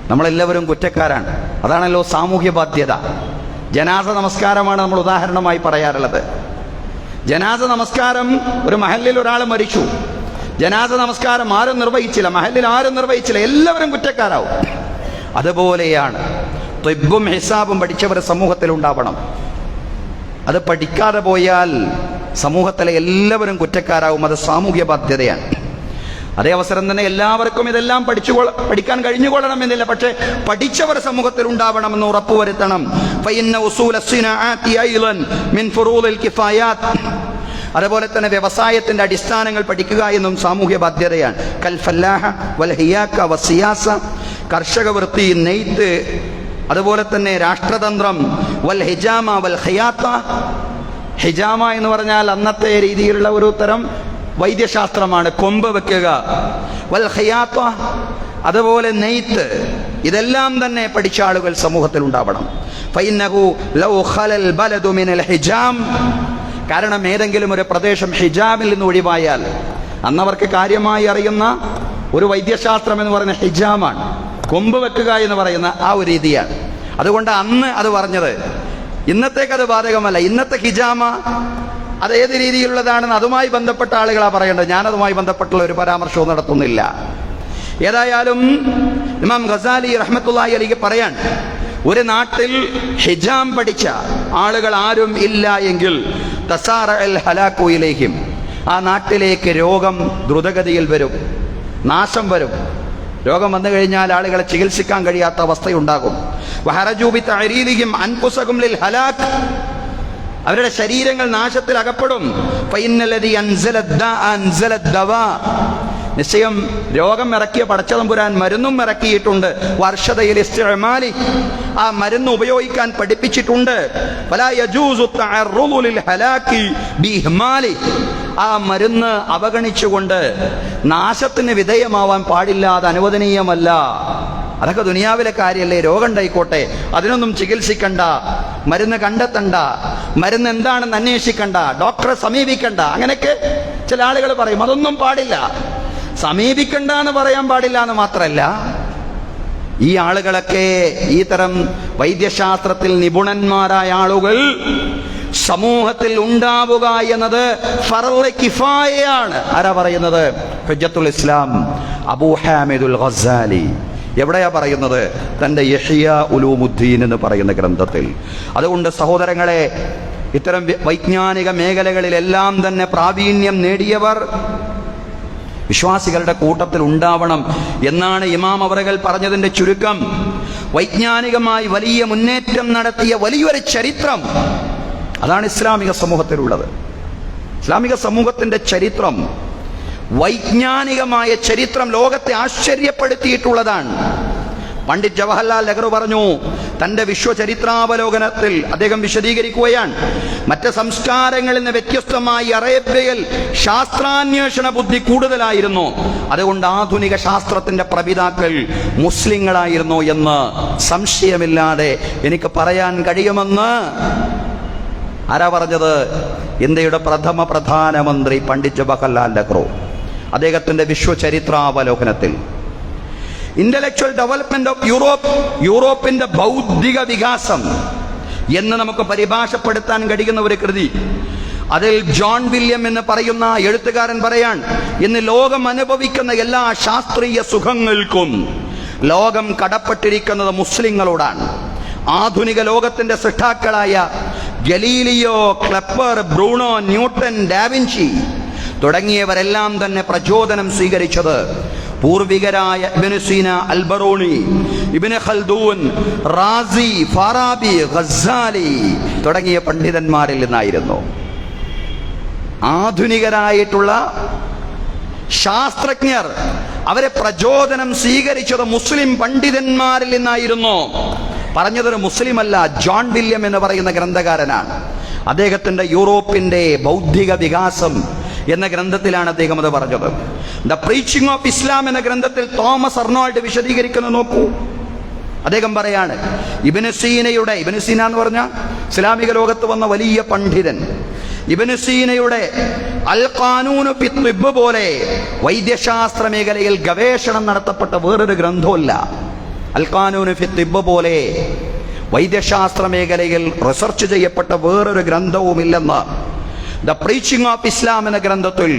നമ്മളെല്ലാവരും കുറ്റക്കാരാണ്. അതാണല്ലോ സാമൂഹ്യ ബാധ്യത. ജനാസ നമസ്കാരമാണ് നമ്മൾ ഉദാഹരണമായി പറയാറുള്ളത്. ജനാസ നമസ്കാരം, ഒരു മഹല്ലിൽ ഒരാൾ മരിച്ചു, ജനാസ നമസ്കാരം ആരും നിർവഹിച്ചില്ല, മഹല്ലിൽ ആരും നിർവഹിച്ചില്ല, എല്ലാവരും കുറ്റക്കാരാവും. അതുപോലെയാണ് തിബ്ബും ഹിസാബും പഠിച്ചവർ സമൂഹത്തിൽ ഉണ്ടാവണം. അത് പഠിക്കാതെ പോയാൽ സമൂഹത്തിലെ എല്ലാവരും കുറ്റക്കാരാവും. അത് സാമൂഹ്യ ബാധ്യതയാണ്. അതേ അവസരം തന്നെ എല്ലാവർക്കും ഇതെല്ലാം പഠിക്കാൻ കഴിഞ്ഞുകൊള്ളണമെന്നില്ല. പക്ഷേ പഠിച്ചവർ സമൂഹത്തിൽ ഉണ്ടാവണമെന്ന് ഉറപ്പുവരുത്തണം. അതുപോലെ തന്നെ വ്യവസായത്തിന്റെ അടിസ്ഥാനങ്ങൾ പഠിക്കുക എന്നും സാമൂഹ്യ ബാധ്യതയാണ്. കൽ ഫല്ലാഹ വൽ ഹിയാക വസിയാസ, കർഷക വൃത്തി, നെയ്ത്ത്, അതുപോലെ തന്നെ രാഷ്ട്രതന്ത്രം, വൽ ഹിജാമ വൽ ഖിയാത്ത. ഹിജാമ എന്ന് പറഞ്ഞാൽ അന്നത്തെ രീതിയിലുള്ള ഒരു തരം വൈദ്യശാസ്ത്രമാണ്, കൊമ്പ് വെക്കുക. വൽ ഖിയാത്ത, അതുപോലെ നെയ്ത്ത്. ഇതെല്ലാം തന്നെ പഠിച്ച ആളുകൾ സമൂഹത്തിൽ ഉണ്ടാവണം. ഫഇന്നഹു ലൗ ഖലൽ ബലദു മിനൽ ഹിജാം, കാരണം ഏതെങ്കിലും ഒരു പ്രദേശം ഹിജാമിൽ നിന്ന് ഒഴിവായാൽ, അന്നവർക്ക് കാര്യമായി അറിയുന്ന ഒരു വൈദ്യശാസ്ത്രം എന്ന് പറയുന്ന ഹിജാമാണ്, കൊമ്പ് വെക്കുക എന്ന് പറയുന്ന ആ ഒരു രീതിയാണ്. അതുകൊണ്ട് അന്ന് അത് പറഞ്ഞത്. ഇന്നത്തേക്ക് അത് ബാധകമല്ല. ഇന്നത്തെ ഹിജാമ അത് ഏത് രീതിയിലുള്ളതാണെന്ന് അതുമായി ബന്ധപ്പെട്ട ആളുകളാ പറയേണ്ടത്. ഞാനതുമായി ബന്ധപ്പെട്ടുള്ള ഒരു പരാമർശവും നടത്തുന്നില്ല. ഏതായാലും ഇമാം ഗസാലി റഹ്മത്തുള്ളാഹി അലൈഹി പറയാൻ, ഒരു നാട്ടിൽ ഹിജാം പഠിച്ച ആളുകൾ ആരും ഇല്ല എങ്കിൽ തസാറഅൽ ഹലാകു ഇലൈഹിം, ആ നാട്ടിലേക്ക് രോഗം ദ്രുതഗതിയിൽ വരും, നാശം വരും. രോഗം വന്നു കഴിഞ്ഞാൽ ആളുകളെ ചികിത്സിക്കാൻ കഴിയാത്ത അവസ്ഥയുണ്ടാകും. വഹറജൂ ബിതഅരീദിഹിം അൻഫുസഹും ലിൽ ഹലാക്, അവരുടെ ശരീരങ്ങൾ നാശത്തിൽ അകപ്പെടും. ഫഇന്നല്ലദീ അൻസലദ്ദവാ, നിശ്ചയം രോഗം ഇറക്കിയ പടച്ചതമ്പുരാൻ മരുന്നും ഇറക്കിയിട്ടുണ്ട്. വർഷതയിൽ ഇസ്തിഅമാലി, ആ മരുന്ന് ഉപയോഗിക്കാൻ പഠിപ്പിച്ചിട്ടുണ്ട്. ഫലാ യജൂസു തഅർറുദു ലിൽ ഹലാകി ബിഇഹ്മാലി, ആ മരുന്ന് അവഗണിച്ചുകൊണ്ട് നാശത്തിന് വിധേയമാവാൻ പാടില്ല, അത് അനുവദനീയമല്ല. അതൊക്കെ ദുനിയാവിലെ കാര്യമല്ലേ, രോഗം ഉണ്ടായിക്കോട്ടെ, അതിനൊന്നും ചികിത്സിക്കണ്ട, മരുന്ന് കണ്ടെത്തണ്ട, മരുന്ന് എന്താണെന്ന് അന്വേഷിക്കണ്ട, ഡോക്ടറെ സമീപിക്കണ്ട, അങ്ങനെയൊക്കെ ചില ആളുകൾ പറയും. അതൊന്നും പാടില്ല. സമീപിക്കണ്ട എന്ന് പറയാൻ പാടില്ല എന്ന് മാത്രമല്ല, ഈ ആളുകളൊക്കെ, ഈ തരം വൈദ്യശാസ്ത്രത്തിൽ നിപുണന്മാരായ ആളുകൾ സമൂഹത്തിൽ ഉണ്ടാവുക എന്നത് ഫർള് കിഫായയാണ്. ആരാ പറയുന്നത്? ഹുജ്ജത്തുൽ ഇസ്ലാം അബൂ ഹാമിദുൽ ഗസാലി. എവിടെയാ പറയുന്നത്? തൻ്റെ ഇഹ്യാ ഉലൂമുദ്ദീൻ എന്ന് പറയുന്ന ഗ്രന്ഥത്തിൽ. അതുകൊണ്ട് സഹോദരങ്ങളെ, ഇത്തരം വൈജ്ഞാനിക മേഖലകളിലെല്ലാം തന്നെ പ്രാവീണ്യം നേടിയവർ വിശ്വാസികളുടെ കൂട്ടത്തിൽ ഉണ്ടാവണം എന്നാണ് ഇമാം അവറുകൾ പറഞ്ഞതിന്റെ ചുരുക്കം. വൈജ്ഞാനികമായി വലിയ മുന്നേറ്റം നടത്തിയ വലിയൊരു ചരിത്രം അതാണ് ഇസ്ലാമിക സമൂഹത്തിലുള്ളത്. ഇസ്ലാമിക സമൂഹത്തിന്റെ ചരിത്രം, വൈജ്ഞാനികമായ ചരിത്രം ലോകത്തെ ആശ്ചര്യപ്പെടുത്തിയിട്ടുള്ളതാണ്. പണ്ഡിറ്റ് ജവഹർലാൽ നെഹ്റു പറഞ്ഞു, തന്റെ വിശ്വചരിത്രാവലോകനത്തിൽ അദ്ദേഹം വിശദീകരിക്കുകയാണ്, മറ്റ് സംസ്കാരങ്ങളിൽ നിന്ന് വ്യത്യസ്തമായി അറേബ്യയിൽ ശാസ്ത്രാന്വേഷണ ബുദ്ധി കൂടുതലായിരുന്നു. അതുകൊണ്ട് ആധുനിക ശാസ്ത്രത്തിന്റെ പ്രപിതാക്കൾ മുസ്ലിങ്ങളായിരുന്നു എന്ന് സംശയമില്ലാതെ എനിക്ക് പറയാൻ കഴിയുമെന്ന് ആരാ പറഞ്ഞത്? ഇന്ത്യയുടെ പ്രഥമ പ്രധാനമന്ത്രി പണ്ഡിറ്റ് ജവഹർലാൽ നെഹ്റു അദ്ദേഹത്തിന്റെ വിശ്വചരിത്രാവലോകനത്തിൽ. ഇന്റലക്ച്വൽ ഡെവലപ്മെന്റ് ഓഫ് യൂറോപ്പിന്റെ ബൗദ്ധിക വികാസം എന്ന് നമുക്ക് പരിഭാഷപ്പെടുത്താൻ കഴിയുന്ന ഒരു കൃതി. അതിൽ ജോൺ വില്യം എന്ന് പറയുന്ന എഴുത്തുകാരൻ പറയാൻ, ഇന്ന് ലോകം അനുഭവിക്കുന്ന എല്ലാ ശാസ്ത്രീയ സുഖങ്ങൾക്കും ലോകം കടപ്പെട്ടിരിക്കുന്നത് മുസ്ലിങ്ങളോടാണ്. ആധുനിക ലോകത്തിന്റെ സൃഷ്ടാക്കളായ ഗലീലിയോ, ക്ലെപ്പർ, ബ്രൂണോ, ന്യൂട്ടൻ, ഡാവിഞ്ചി തുടങ്ങിയവരെല്ലാം തന്നെ പ്രചോദനം സ്വീകരിച്ചത് പൂർവികരായ ഇബ്നു സീന, അൽബറൂണി, ഇബ്നു ഖൽദൂൻ, റാസി, ഫാറാബി, ഗസാലി തുടങ്ങിയ പണ്ഡിതന്മാരിൽ നിന്നായിരുന്നു. ആധുനികരായിട്ടുള്ള ശാസ്ത്രജ്ഞർ അവരെ പ്രചോദനം സ്വീകരിച്ചത് മുസ്ലിം പണ്ഡിതന്മാരിൽ നിന്നായിരുന്നു. പറഞ്ഞതൊരു മുസ്ലിം അല്ല, ജോൺ വില്യം എന്ന് പറയുന്ന ഗ്രന്ഥകാരനാണ്. അദ്ദേഹത്തിന്റെ യൂറോപ്പിന്റെ ബൗദ്ധിക വികാസം എന്ന ഗ്രന്ഥത്തിലാണ് അദ്ദേഹം അത് പറഞ്ഞത്. ദ പ്രീച്ചിങ് ഓഫ് ഇസ്ലാം എന്ന ഗ്രന്ഥത്തിൽ തോമസ് അർണോൾഡ് വിശദീകരിക്കുന്നത് നോക്കൂ. അദ്ദേഹം പറയാണ്, ഇബ്നു സീന എന്ന് പറഞ്ഞ ഇസ്ലാമിക ലോകത്ത് വന്ന വലിയ പണ്ഡിതൻ, ഇബ്നു സീനയുടെ അൽ ഖാനൂൻ ഫി തിബ്ബ് പോലെ വൈദ്യശാസ്ത്ര മേഖലയിൽ ഗവേഷണം നടത്തപ്പെട്ട വേറൊരു ഗ്രന്ഥമില്ല. അൽ ഖാനൂൻ ഫി തിബ്ബ് പോലെ വൈദ്യശാസ്ത്ര മേഖലയിൽ റിസർച്ച് ചെയ്യപ്പെട്ട വേറൊരു ഗ്രന്ഥവുമില്ലെന്ന് ദ പ്രീച്ചിങ് ഓഫ് ഇസ്ലാം എന്ന ഗ്രന്ഥത്തിൽ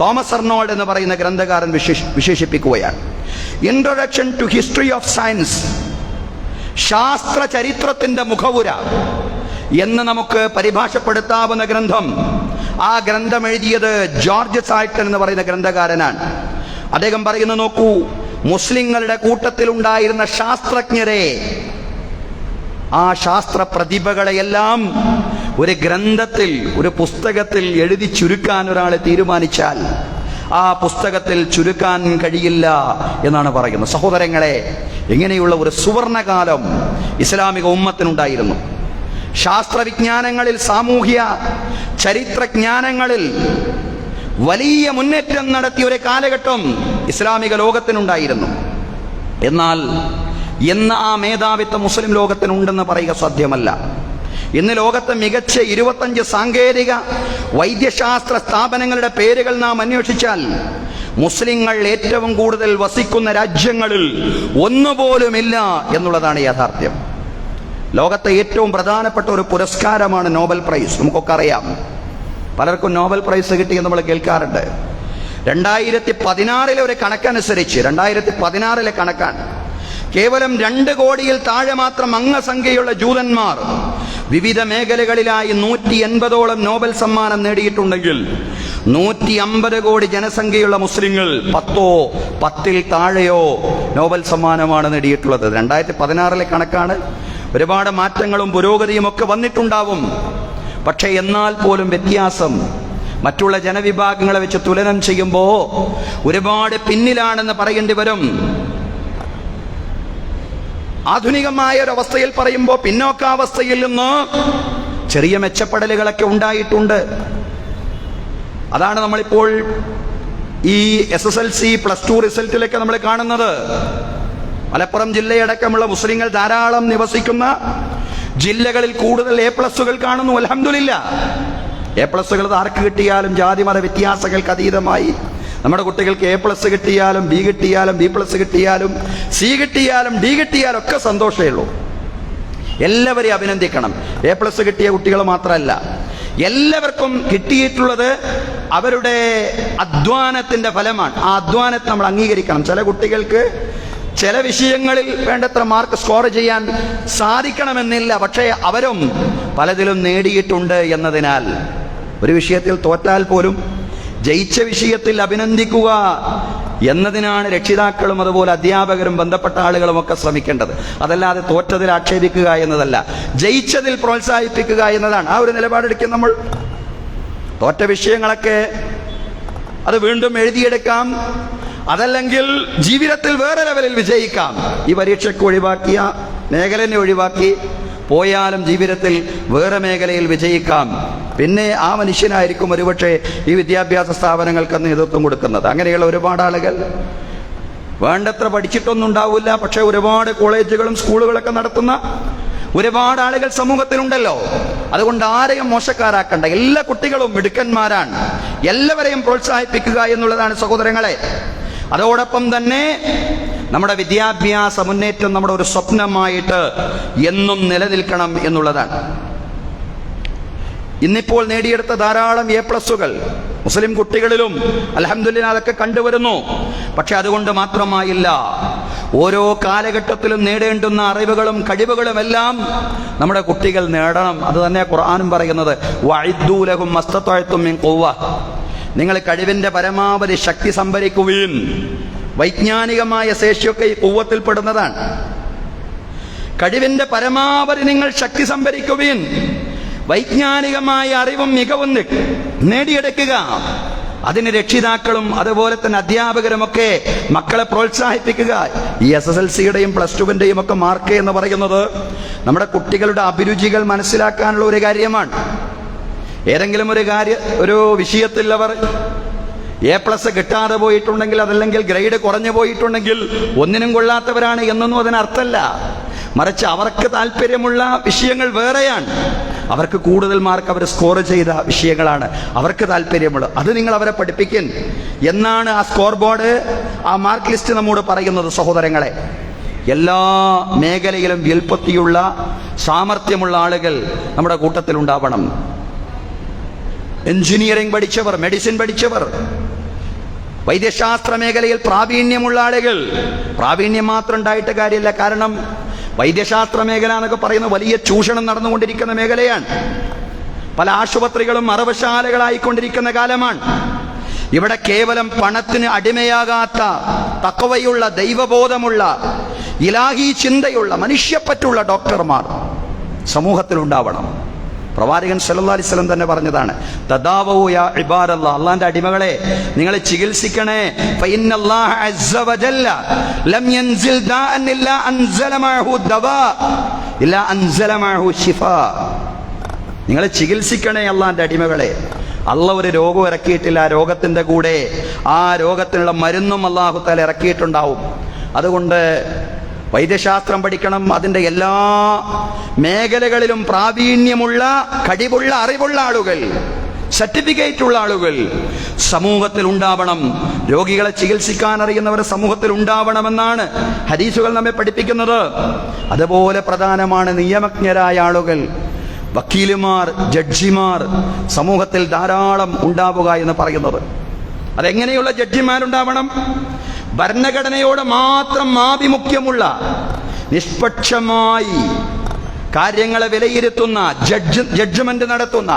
തോമസ് അർണോൾഡ് എന്ന് പറയുന്ന ഗ്രന്ഥകാരൻ വിശേഷിപ്പിക്കുകയാണ്. Introduction to history of science, ശാസ്ത്ര ചരിത്രത്തിന്റെ മുഖവുര എന്ന് നമുക്ക് പരിഭാഷപ്പെടുത്താവുന്ന ഗ്രന്ഥം. ആ ഗ്രന്ഥം എഴുതിയത് ജോർജ് സൈറ്റൻ എന്ന് പറയുന്ന ഗ്രന്ഥകാരനാണ്. അദ്ദേഹം പറയുന്നു, നോക്കൂ, മുസ്ലിങ്ങളുടെ കൂട്ടത്തിലുണ്ടായിരുന്ന ശാസ്ത്രജ്ഞരെ, ആ ശാസ്ത്ര പ്രതിഭകളെയെല്ലാം ഒരു ഗ്രന്ഥത്തിൽ, ഒരു പുസ്തകത്തിൽ എഴുതി ചുരുക്കാൻ ഒരാൾ തീരുമാനിച്ചാൽ ആ പുസ്തകത്തിൽ ചുരുക്കാൻ കഴിയില്ല എന്നാണ് പറയുന്നത്. സഹോദരങ്ങളെ, ഇങ്ങനെയുള്ള ഒരു സുവർണകാലം ഇസ്ലാമിക ഉമ്മത്തിനുണ്ടായിരുന്നു. ശാസ്ത്രവിജ്ഞാനങ്ങളിൽ, സാമൂഹ്യ ചരിത്രജ്ഞാനങ്ങളിൽ വലിയ മുന്നേറ്റം നടത്തിയ ഒരു കാലഘട്ടം ഇസ്ലാമിക ലോകത്തിനുണ്ടായിരുന്നു. എന്നാൽ ഇന്ന് ആ മേധാവിത്വം മുസ്ലിം ലോകത്തിനുണ്ടെന്ന് പറയുക സാധ്യമല്ല. ഇന്ന് ലോകത്തെ മികച്ച 25 സാങ്കേതിക വൈദ്യശാസ്ത്ര സ്ഥാപനങ്ങളുടെ പേരുകൾ നാം അന്വേഷിച്ചാൽ മുസ്ലിങ്ങൾ ഏറ്റവും കൂടുതൽ വസിക്കുന്ന രാജ്യങ്ങളിൽ ഒന്നുപോലുമില്ല എന്നുള്ളതാണ് യാഥാർത്ഥ്യം. ലോകത്തെ ഏറ്റവും പ്രധാനപ്പെട്ട ഒരു പുരസ്കാരമാണ് നോബൽ പ്രൈസ്. നമുക്കൊക്കെ അറിയാം, പലർക്കും നോബൽ പ്രൈസ് കിട്ടിയെന്ന് നമ്മൾ കേൾക്കാറുണ്ട്. 2016 ഒരു കണക്കനുസരിച്ച്, 2016 കണക്കാണ്, കേവലം 2 കോടിയിൽ താഴെ മാത്രം അംഗസംഖ്യയുള്ള ജൂതന്മാർ വിവിധ മേഖലകളിലായി 180ഓളം നോബൽ സമ്മാനം നേടിയിട്ടുണ്ടെങ്കിൽ 150 കോടി ജനസംഖ്യയുള്ള മുസ്ലിങ്ങൾ 10 താഴെയോ നോബൽ സമ്മാനമാണ് നേടിയിട്ടുള്ളത്. 2016 കണക്കാണ്. ഒരുപാട് മാറ്റങ്ങളും പുരോഗതിയും ഒക്കെ വന്നിട്ടുണ്ടാവും. പക്ഷേ എന്നാൽ പോലും വ്യത്യാസം മറ്റുള്ള ജനവിഭാഗങ്ങളെ വെച്ച് തുലനം ചെയ്യുമ്പോൾ ഒരുപാട് പിന്നിലാണെന്ന് പറയേണ്ടി വരും. ആധുനികമായ ഒരവസ്ഥയിൽ പറയുമ്പോൾ പിന്നോക്കാവസ്ഥയിൽ നിന്ന് ചെറിയ മെച്ചപ്പെടലുകളൊക്കെ ഉണ്ടായിട്ടുണ്ട്. അതാണ് നമ്മളിപ്പോൾ ഈ SSLC +2 റിസൾട്ടിലൊക്കെ നമ്മൾ കാണുന്നത്. മലപ്പുറം ജില്ലയടക്കമുള്ള മുസ്ലിങ്ങൾ ധാരാളം നിവസിക്കുന്ന ജില്ലകളിൽ കൂടുതൽ A+ കാണുന്നു. അൽഹംദുലില്ലാ. A+ ആർക്ക് കിട്ടിയാലും ജാതി മത വ്യത്യാസങ്ങൾക്ക് അതീതമായി നമ്മുടെ കുട്ടികൾക്ക് A+ കിട്ടിയാലും B കിട്ടിയാലും B+ കിട്ടിയാലും C കിട്ടിയാലും D കിട്ടിയാലും ഒക്കെ സന്തോഷമേ ഉള്ളൂ. എല്ലാവരെയും അഭിനന്ദിക്കണം. A+ കിട്ടിയ കുട്ടികൾ മാത്രമല്ല, എല്ലാവർക്കും കിട്ടിയിട്ടുള്ളത് അവരുടെ അധ്വാനത്തിന്റെ ഫലമാണ്. ആ അധ്വാനത്തെ നമ്മൾ അംഗീകരിക്കണം. ചില കുട്ടികൾക്ക് ചില വിഷയങ്ങളിൽ വേണ്ടത്ര മാർക്ക് സ്കോർ ചെയ്യാൻ സാധിക്കണമെന്നില്ല, പക്ഷേ അവരും പലതിലും നേടിയിട്ടുണ്ട് എന്നതിനാൽ ഒരു വിഷയത്തിൽ തോറ്റാൽ പോലും ജയിച്ച വിഷയത്തിൽ അഭിനന്ദിക്കുക എന്നതിനാണ് രക്ഷിതാക്കളും അതുപോലെ അധ്യാപകരും ബന്ധപ്പെട്ട ആളുകളും ഒക്കെ ശ്രമിക്കേണ്ടത്. അതല്ലാതെ തോറ്റതിൽ ആക്ഷേപിക്കുക എന്നതല്ല, ജയിച്ചതിൽ പ്രോത്സാഹിപ്പിക്കുക എന്നതാണ്. ആ ഒരു നിലപാടെടുക്കും നമ്മൾ. തോറ്റ വിഷയങ്ങളൊക്കെ അത് വീണ്ടും എഴുതിയെടുക്കാം, അതല്ലെങ്കിൽ ജീവിതത്തിൽ വേറെ ലെവലിൽ വിജയിക്കാം. ഈ പരീക്ഷയ്ക്ക് ഒഴിവാക്കിയ മേഖലനെ ഒഴിവാക്കി പോയാലും ജീവിതത്തിൽ വേറെ മേഖലയിൽ വിജയിക്കാം. പിന്നെ ആ മനുഷ്യനായിരിക്കും ഒരുപക്ഷെ ഈ വിദ്യാഭ്യാസ സ്ഥാപനങ്ങൾക്ക് നേതൃത്വം കൊടുക്കുന്നത്. അങ്ങനെയുള്ള ഒരുപാട് ആളുകൾ വേണ്ടത്ര പഠിച്ചിട്ടൊന്നും ഉണ്ടാവില്ല, പക്ഷെ ഒരുപാട് കോളേജുകളും സ്കൂളുകളൊക്കെ നടത്തുന്ന ഒരുപാട് ആളുകൾ സമൂഹത്തിലുണ്ടല്ലോ. അതുകൊണ്ട് ആരെയും മോശക്കാരാക്കണ്ട. എല്ലാ കുട്ടികളും മിടുക്കന്മാരാണ്. എല്ലാവരെയും പ്രോത്സാഹിപ്പിക്കുക എന്നുള്ളതാണ് സഹോദരങ്ങളെ. അതോടൊപ്പം തന്നെ നമ്മുടെ വിദ്യാഭ്യാസ മുന്നേറ്റം നമ്മുടെ ഒരു സ്വപ്നമായിട്ട് എന്നും നിലനിൽക്കണം എന്നുള്ളതാണ്. ഇന്നിപ്പോൾ നേടിയെടുത്ത ധാരാളം A+ മുസ്ലിം കുട്ടികളിലും അൽഹംദുലില്ലാഹ് അതൊക്കെ കണ്ടുവരുന്നു. പക്ഷെ അതുകൊണ്ട് മാത്രമായില്ല, ഓരോ കാലഘട്ടത്തിലും നേടേണ്ടുന്ന അറിവുകളും കഴിവുകളും എല്ലാം നമ്മുടെ കുട്ടികൾ നേടണം. അത് തന്നെ ഖുർആനും പറയുന്നത്, വഅഇദ്ദൂ ലഹും മസ്തതഅതും മിൻ ഖുവ്വ. നിങ്ങൾ കഴിവിന്റെ പരമാവധി ശക്തി സംഭരിക്കുകയും. വൈജ്ഞാനികമായ ശേഷിയൊക്കെ ഈ ഖുവ്വത്തിൽ പെടുന്നതാണ്. കഴിവിന്റെ പരമാവധി നിങ്ങൾ ശക്തി സംഭരിക്കുകയും വൈജ്ഞാനികമായ അറിവും മികവും നേടിയെടുക്കുക. അതിന് രക്ഷിതാക്കളും അതുപോലെ തന്നെ അധ്യാപകരുമൊക്കെ മക്കളെ പ്രോത്സാഹിപ്പിക്കുക. ഈ SSLCയുടെയും +2ന്റെയും ഒക്കെ മാർക്ക് എന്ന് പറയുന്നത് നമ്മുടെ കുട്ടികളുടെ അഭിരുചികൾ മനസ്സിലാക്കാനുള്ള ഒരു കാര്യമാണ്. ഏതെങ്കിലും ഒരു വിഷയത്തിൽ അവർ A+ കിട്ടാതെ പോയിട്ടുണ്ടെങ്കിൽ, അതല്ലെങ്കിൽ ഗ്രേഡ് കുറഞ്ഞു പോയിട്ടുണ്ടെങ്കിൽ ഒന്നിനും കൊള്ളാത്തവരാണ് എന്നൊന്നും അതിനർത്ഥമല്ല. മറിച്ച് അവർക്ക് താല്പര്യമുള്ള വിഷയങ്ങൾ വേറെയാണ്. അവർക്ക് കൂടുതൽ മാർക്ക് അവർ സ്കോർ ചെയ്ത വിഷയങ്ങളാണ് അവർക്ക് താല്പര്യമുള്ളത്. അത് നിങ്ങൾ അവരെ പഠിപ്പിക്കും എന്നാണ് ആ സ്കോർ ബോർഡ്, ആ മാർക്ക് ലിസ്റ്റ് നമ്മോട് പറയുന്നത്. സഹോദരങ്ങളെ, എല്ലാ മേഖലയിലും വ്യുൽപ്പത്തിയുള്ള സാമർഥ്യമുള്ള ആളുകൾ നമ്മുടെ കൂട്ടത്തിൽ ഉണ്ടാവണം. എഞ്ചിനീയറിംഗ് പഠിച്ചവർ, മെഡിസിൻ പഠിച്ചവർ, വൈദ്യശാസ്ത്ര മേഖലയിൽ പ്രാവീണ്യമുള്ള ആളുകൾ. പ്രാവീണ്യം മാത്രം ഉണ്ടായിട്ട് കാര്യമില്ല. കാരണം വൈദ്യശാസ്ത്ര മേഖല എന്നൊക്കെ പറയുന്ന വലിയ ചൂഷണം നടന്നുകൊണ്ടിരിക്കുന്ന മേഖലയാണ്. പല ആശുപത്രികളും അറവശാലകളായിക്കൊണ്ടിരിക്കുന്ന കാലമാണ്. ഇവിടെ കേവലം പണത്തിന് അടിമയാകാത്ത, തഖ്വയുള്ള, ദൈവബോധമുള്ള, ഇലാഹി ചിന്തയുള്ള, മനുഷ്യപ്പറ്റുള്ള ഡോക്ടർമാർ സമൂഹത്തിൽ ഉണ്ടാവണം. പ്രവാചകൻ സല്ലല്ലാഹു അലൈഹി വസല്ലം തന്നെ പറഞ്ഞതാണ്, തദാവൂ യാ ഇബാദല്ലാഹ്, അല്ലാഹുവിന്റെ അടിമകളെ നിങ്ങൾ ചികിത്സിക്കണേ. ഫഇന്നല്ലാഹ അസ്സ വജല്ല ലം യൻസിൽ ദാഅൻ ഇല്ലാ അൻസല മഅഹു ദവാ ഇല്ലാ അൻസല മഅഹു ശിഫാ. നിങ്ങൾ ചികിത്സിക്കണേ അല്ലാഹുവിന്റെ അടിമകളെ. അള്ളാഹ് ഒരു രോഗം ഇറക്കിയിട്ടില്ല, ആ രോഗത്തിന്റെ കൂടെ ആ രോഗത്തിനുള്ള മരുന്നും അല്ലാഹു തആല ഇറക്കിയിട്ടുണ്ടാവും. അതുകൊണ്ട് വൈദ്യശാസ്ത്രം പഠിക്കണം. അതിൻ്റെ എല്ലാ മേഖലകളിലും പ്രാവീണ്യമുള്ള, കഴിവുള്ള, അറിവുള്ള ആളുകൾ, സർട്ടിഫിക്കറ്റ് ഉള്ള ആളുകൾ സമൂഹത്തിൽ ഉണ്ടാവണം. രോഗികളെ ചികിത്സിക്കാൻ അറിയുന്നവർ സമൂഹത്തിൽ ഉണ്ടാവണമെന്നാണ് ഹദീസുകൾ നമ്മെ പഠിപ്പിക്കുന്നത്. അതുപോലെ പ്രധാനമാണ് നിയമജ്ഞരായ ആളുകൾ, വക്കീലുമാർ, ജഡ്ജിമാർ സമൂഹത്തിൽ ധാരാളം ഉണ്ടാവുക എന്ന് പറയുന്നത്. അതെങ്ങനെയുള്ള ജഡ്ജിമാരുണ്ടാവണം? ഭരണഘടനയോട് മാത്രം ആഭിമുഖ്യമുള്ള, നിഷ്പക്ഷമായി കാര്യങ്ങളെ വിലയിരുത്തുന്ന, ജഡ്ജ്മെന്റ് നടത്തുന്ന,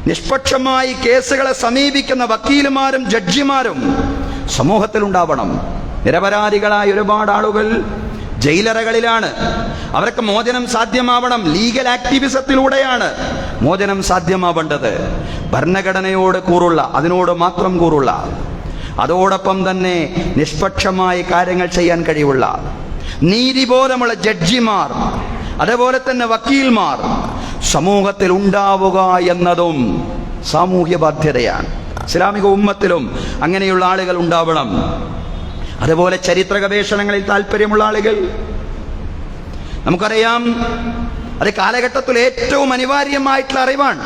നിഷ്പക്ഷമായി കേസുകളെ സമീപിക്കുന്ന വക്കീലുമാരും ജഡ്ജിമാരും സമൂഹത്തിൽ ഉണ്ടാവണം. നിരപരാധികളായ ഒരുപാട് ആളുകൾ ജയിലറകളിലാണ്. അവർക്ക് മോചനം സാധ്യമാവണം. ലീഗൽ ആക്ടിവിസത്തിലൂടെയാണ് മോചനം സാധ്യമാവേണ്ടത്. ഭരണഘടനയോട് കൂറുള്ള, അതിനോട് മാത്രം കൂറുള്ള, അതോടൊപ്പം തന്നെ നിഷ്പക്ഷമായി കാര്യങ്ങൾ ചെയ്യാൻ കഴിവുള്ള, നീതിബോധമുള്ള ജഡ്ജിമാർ, അതുപോലെ തന്നെ വക്കീൽമാർ സമൂഹത്തിൽ ഉണ്ടാവുക എന്നതും സാമൂഹ്യ ബാധ്യതയാണ്. ഇസ്ലാമിക ഉമ്മത്തിലും അങ്ങനെയുള്ള ആളുകൾ ഉണ്ടാവണം. അതുപോലെ ചരിത്ര ഗവേഷണങ്ങളിൽ താല്പര്യമുള്ള ആളുകൾ. നമുക്കറിയാം, അത് കാലഘട്ടത്തിൽ ഏറ്റവും അനിവാര്യമായിട്ടുള്ള അറിവാണ്.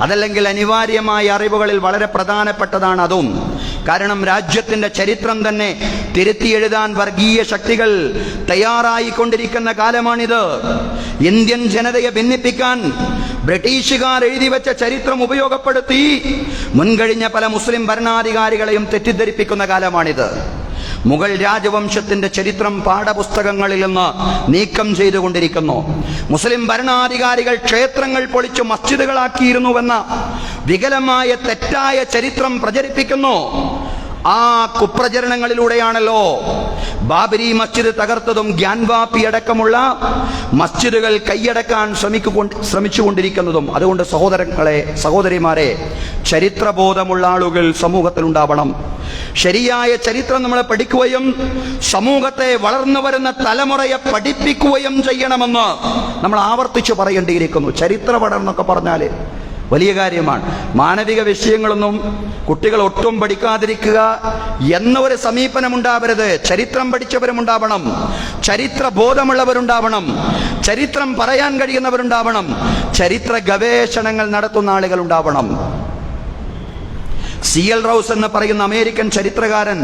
അതല്ലെങ്കിൽ അനിവാര്യമായ അറിവുകളിൽ വളരെ പ്രധാനപ്പെട്ടതാണ് അതും. കാരണം രാജ്യത്തിന്റെ ചരിത്രം തന്നെ തിരുത്തി എഴുതാൻ വർഗീയ ശക്തികൾ തയ്യാറായിക്കൊണ്ടിരിക്കുന്ന കാലമാണിത്. ഇന്ത്യൻ ജനതയെ ഭിന്നിപ്പിക്കാൻ ബ്രിട്ടീഷുകാർ എഴുതി വെച്ച ചരിത്രം ഉപയോഗപ്പെടുത്തി മുൻകഴിഞ്ഞ പല മുസ്ലിം ഭരണാധികാരികളെയും തെറ്റിദ്ധരിപ്പിക്കുന്ന കാലമാണിത്. മുഗൾ രാജവംശത്തിന്റെ ചരിത്രം പാഠപുസ്തകങ്ങളിൽ നിന്ന് നീക്കം ചെയ്തുകൊണ്ടിരിക്കുന്നു. മുസ്ലിം ഭരണാധികാരികൾ ക്ഷേത്രങ്ങൾ പൊളിച്ച് മസ്ജിദുകളാക്കിയിരുന്നുവെന്ന വികലമായ തെറ്റായ ചരിത്രം പ്രചരിപ്പിക്കുന്നു. ആ കുപ്രചരണങ്ങളിലൂടെയാണല്ലോ ബാബരി മസ്ജിദ് തകർത്തതും ഗ്യാൻവാപ്പി അടക്കമുള്ള മസ്ജിദുകൾ കൈയടക്കാൻ ശ്രമിച്ചുകൊണ്ടിരിക്കുന്നതും. അതുകൊണ്ട് സഹോദരങ്ങളെ, സഹോദരിമാരെ, ചരിത്രബോധമുള്ള ആളുകൾ സമൂഹത്തിൽ ഉണ്ടാവണം. ശരിയായ ചരിത്രം നമ്മൾ പഠിക്കുകയും സമൂഹത്തെ വളർന്നു വരുന്ന തലമുറയെ പഠിപ്പിക്കുകയും ചെയ്യണമെന്ന് നമ്മൾ ആവർത്തിച്ചു പറയേണ്ടിയിരിക്കുന്നു. ചരിത്ര പഠനം എന്നൊക്കെ പറഞ്ഞാൽ വലിയ കാര്യമാണ്. മാനവിക വിഷയങ്ങളൊന്നും കുട്ടികൾ ഒട്ടും പഠിക്കാതിരിക്കുക എന്ന ഒരു സമീപനം ഉണ്ടാവരുത്. ചരിത്രം പഠിച്ചവരുമുണ്ടാവണം, ചരിത്ര ബോധമുള്ളവരുണ്ടാവണം, ചരിത്രം പറയാൻ കഴിയുന്നവരുണ്ടാവണം, ചരിത്ര ഗവേഷണങ്ങൾ നടത്തുന്ന ആളുകൾ ഉണ്ടാവണം. C.L. റൗസ് എന്ന് പറയുന്ന അമേരിക്കൻ ചരിത്രകാരൻ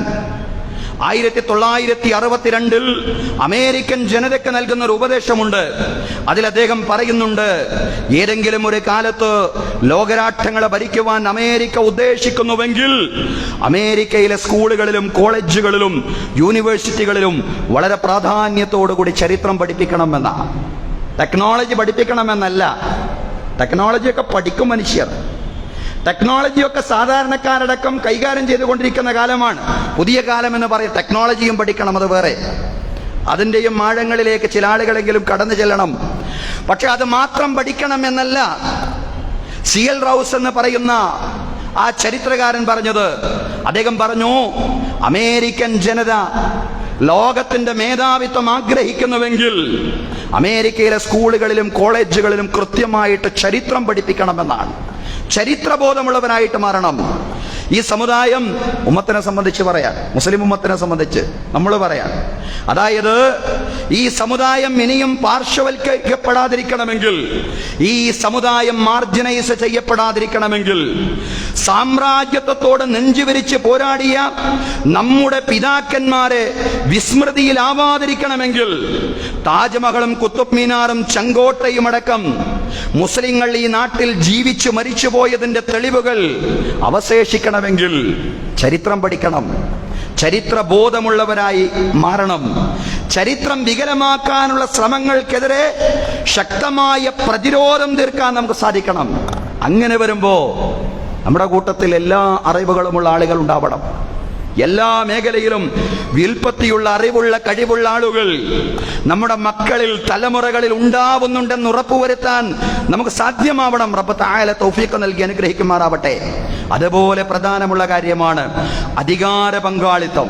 1962 അമേരിക്കൻ ജനതയ്ക്ക് നൽകുന്ന ഒരു ഉപദേശമുണ്ട്. അതിൽ അദ്ദേഹം പറയുന്നുണ്ട്, ഏതെങ്കിലും ഒരു കാലത്ത് ലോകരാഷ്ട്രങ്ങളെ ഭരിക്കുവാൻ അമേരിക്ക ഉദ്ദേശിക്കുന്നുവെങ്കിൽ അമേരിക്കയിലെ സ്കൂളുകളിലും കോളേജുകളിലും യൂണിവേഴ്സിറ്റികളിലും വളരെ പ്രാധാന്യത്തോടുകൂടി ചരിത്രം പഠിപ്പിക്കണമെന്ന, ടെക്നോളജി പഠിപ്പിക്കണമെന്നല്ല. ടെക്നോളജിയൊക്കെ പഠിക്കും മനുഷ്യർ. ടെക്നോളജിയൊക്കെ സാധാരണക്കാരടക്കം കൈകാര്യം ചെയ്തുകൊണ്ടിരിക്കുന്ന കാലമാണ്. പുതിയ കാലം എന്ന് പറയും. ടെക്നോളജിയും പഠിക്കണം, അത് വേറെ. അതിൻ്റെയും ആഴങ്ങളിലേക്ക് ചില ആളുകളെങ്കിലും കടന്നു ചെല്ലണം. പക്ഷെ അത് മാത്രം പഠിക്കണം എന്നല്ല C.L. റൗസ് എന്ന് പറയുന്ന ആ ചരിത്രകാരൻ പറഞ്ഞത്. അദ്ദേഹം പറഞ്ഞു, അമേരിക്കൻ ജനത ലോകത്തിന്റെ മേധാവിത്വം ആഗ്രഹിക്കുന്നുവെങ്കിൽ അമേരിക്കയിലെ സ്കൂളുകളിലും കോളേജുകളിലും കൃത്യമായിട്ട് ചരിത്രം പഠിപ്പിക്കണമെന്നാണ്. ചരിത്രബോധമുള്ളവനായിട്ട് മാറണം. ഈ സമുദായം ഉമ്മത്തിനെ സംബന്ധിച്ച് പറയാൻ, മുസ്ലിം ഉമ്മത്തിനെ സംബന്ധിച്ച് നമ്മൾ പറയാൻ, അതായത് ഈ സമുദായം ഇനിയും പാർശ്വവൽക്കരിക്കപ്പെടാതിരിക്കണമെങ്കിൽ, ഈ സമുദായം മാർജിനൈസ് ചെയ്യപ്പെടാതിരിക്കണമെങ്കിൽ, സാമ്രാജ്യത്വത്തോട് നെഞ്ചുവിരിച്ച് പോരാടിയ നമ്മുടെ പിതാക്കന്മാരെ വിസ്മൃതിയിലാവാതിരിക്കണമെങ്കിൽ, താജ്മഹലും കുത്തുബ് മീനാറും ചെങ്കോട്ടയും അടക്കം മുസ്ലിങ്ങൾ ഈ നാട്ടിൽ ജീവിച്ചു മരിച്ചുപോയതിന്റെ തെളിവുകൾ അവശേഷിക്കണമെങ്കിൽ ചരിത്രം പഠിക്കണം, ചരിത്രബോധമുള്ളവരായി മാറണം. ചരിത്രം വികലമാക്കാനുള്ള ശ്രമങ്ങൾക്കെതിരെ ശക്തമായ പ്രതിരോധം തീർക്കാൻ നമുക്ക് സാധിക്കണം. അങ്ങനെ വരുമ്പോ നമ്മുടെ കൂട്ടത്തിൽ എല്ലാ അറിവുകളുമുള്ള ആളുകൾ ഉണ്ടാവണം. എല്ലാ മേഖലയിലും വിൽപ്പത്തിയുള്ള, അറിവുള്ള, കഴിവുള്ള ആളുകൾ നമ്മുടെ മക്കളിൽ, തലമുറകളിൽ ഉണ്ടാവുന്നുണ്ടെന്ന് ഉറപ്പുവരുത്താൻ നമുക്ക് സാധ്യമാവണം. റബ്ബ് തആല തൗഫീഖ് നൽകി അനുഗ്രഹിക്കുമാറാവട്ടെ. അതുപോലെ പ്രധാനമുള്ള കാര്യമാണ് അധികാര പങ്കാളിത്തം.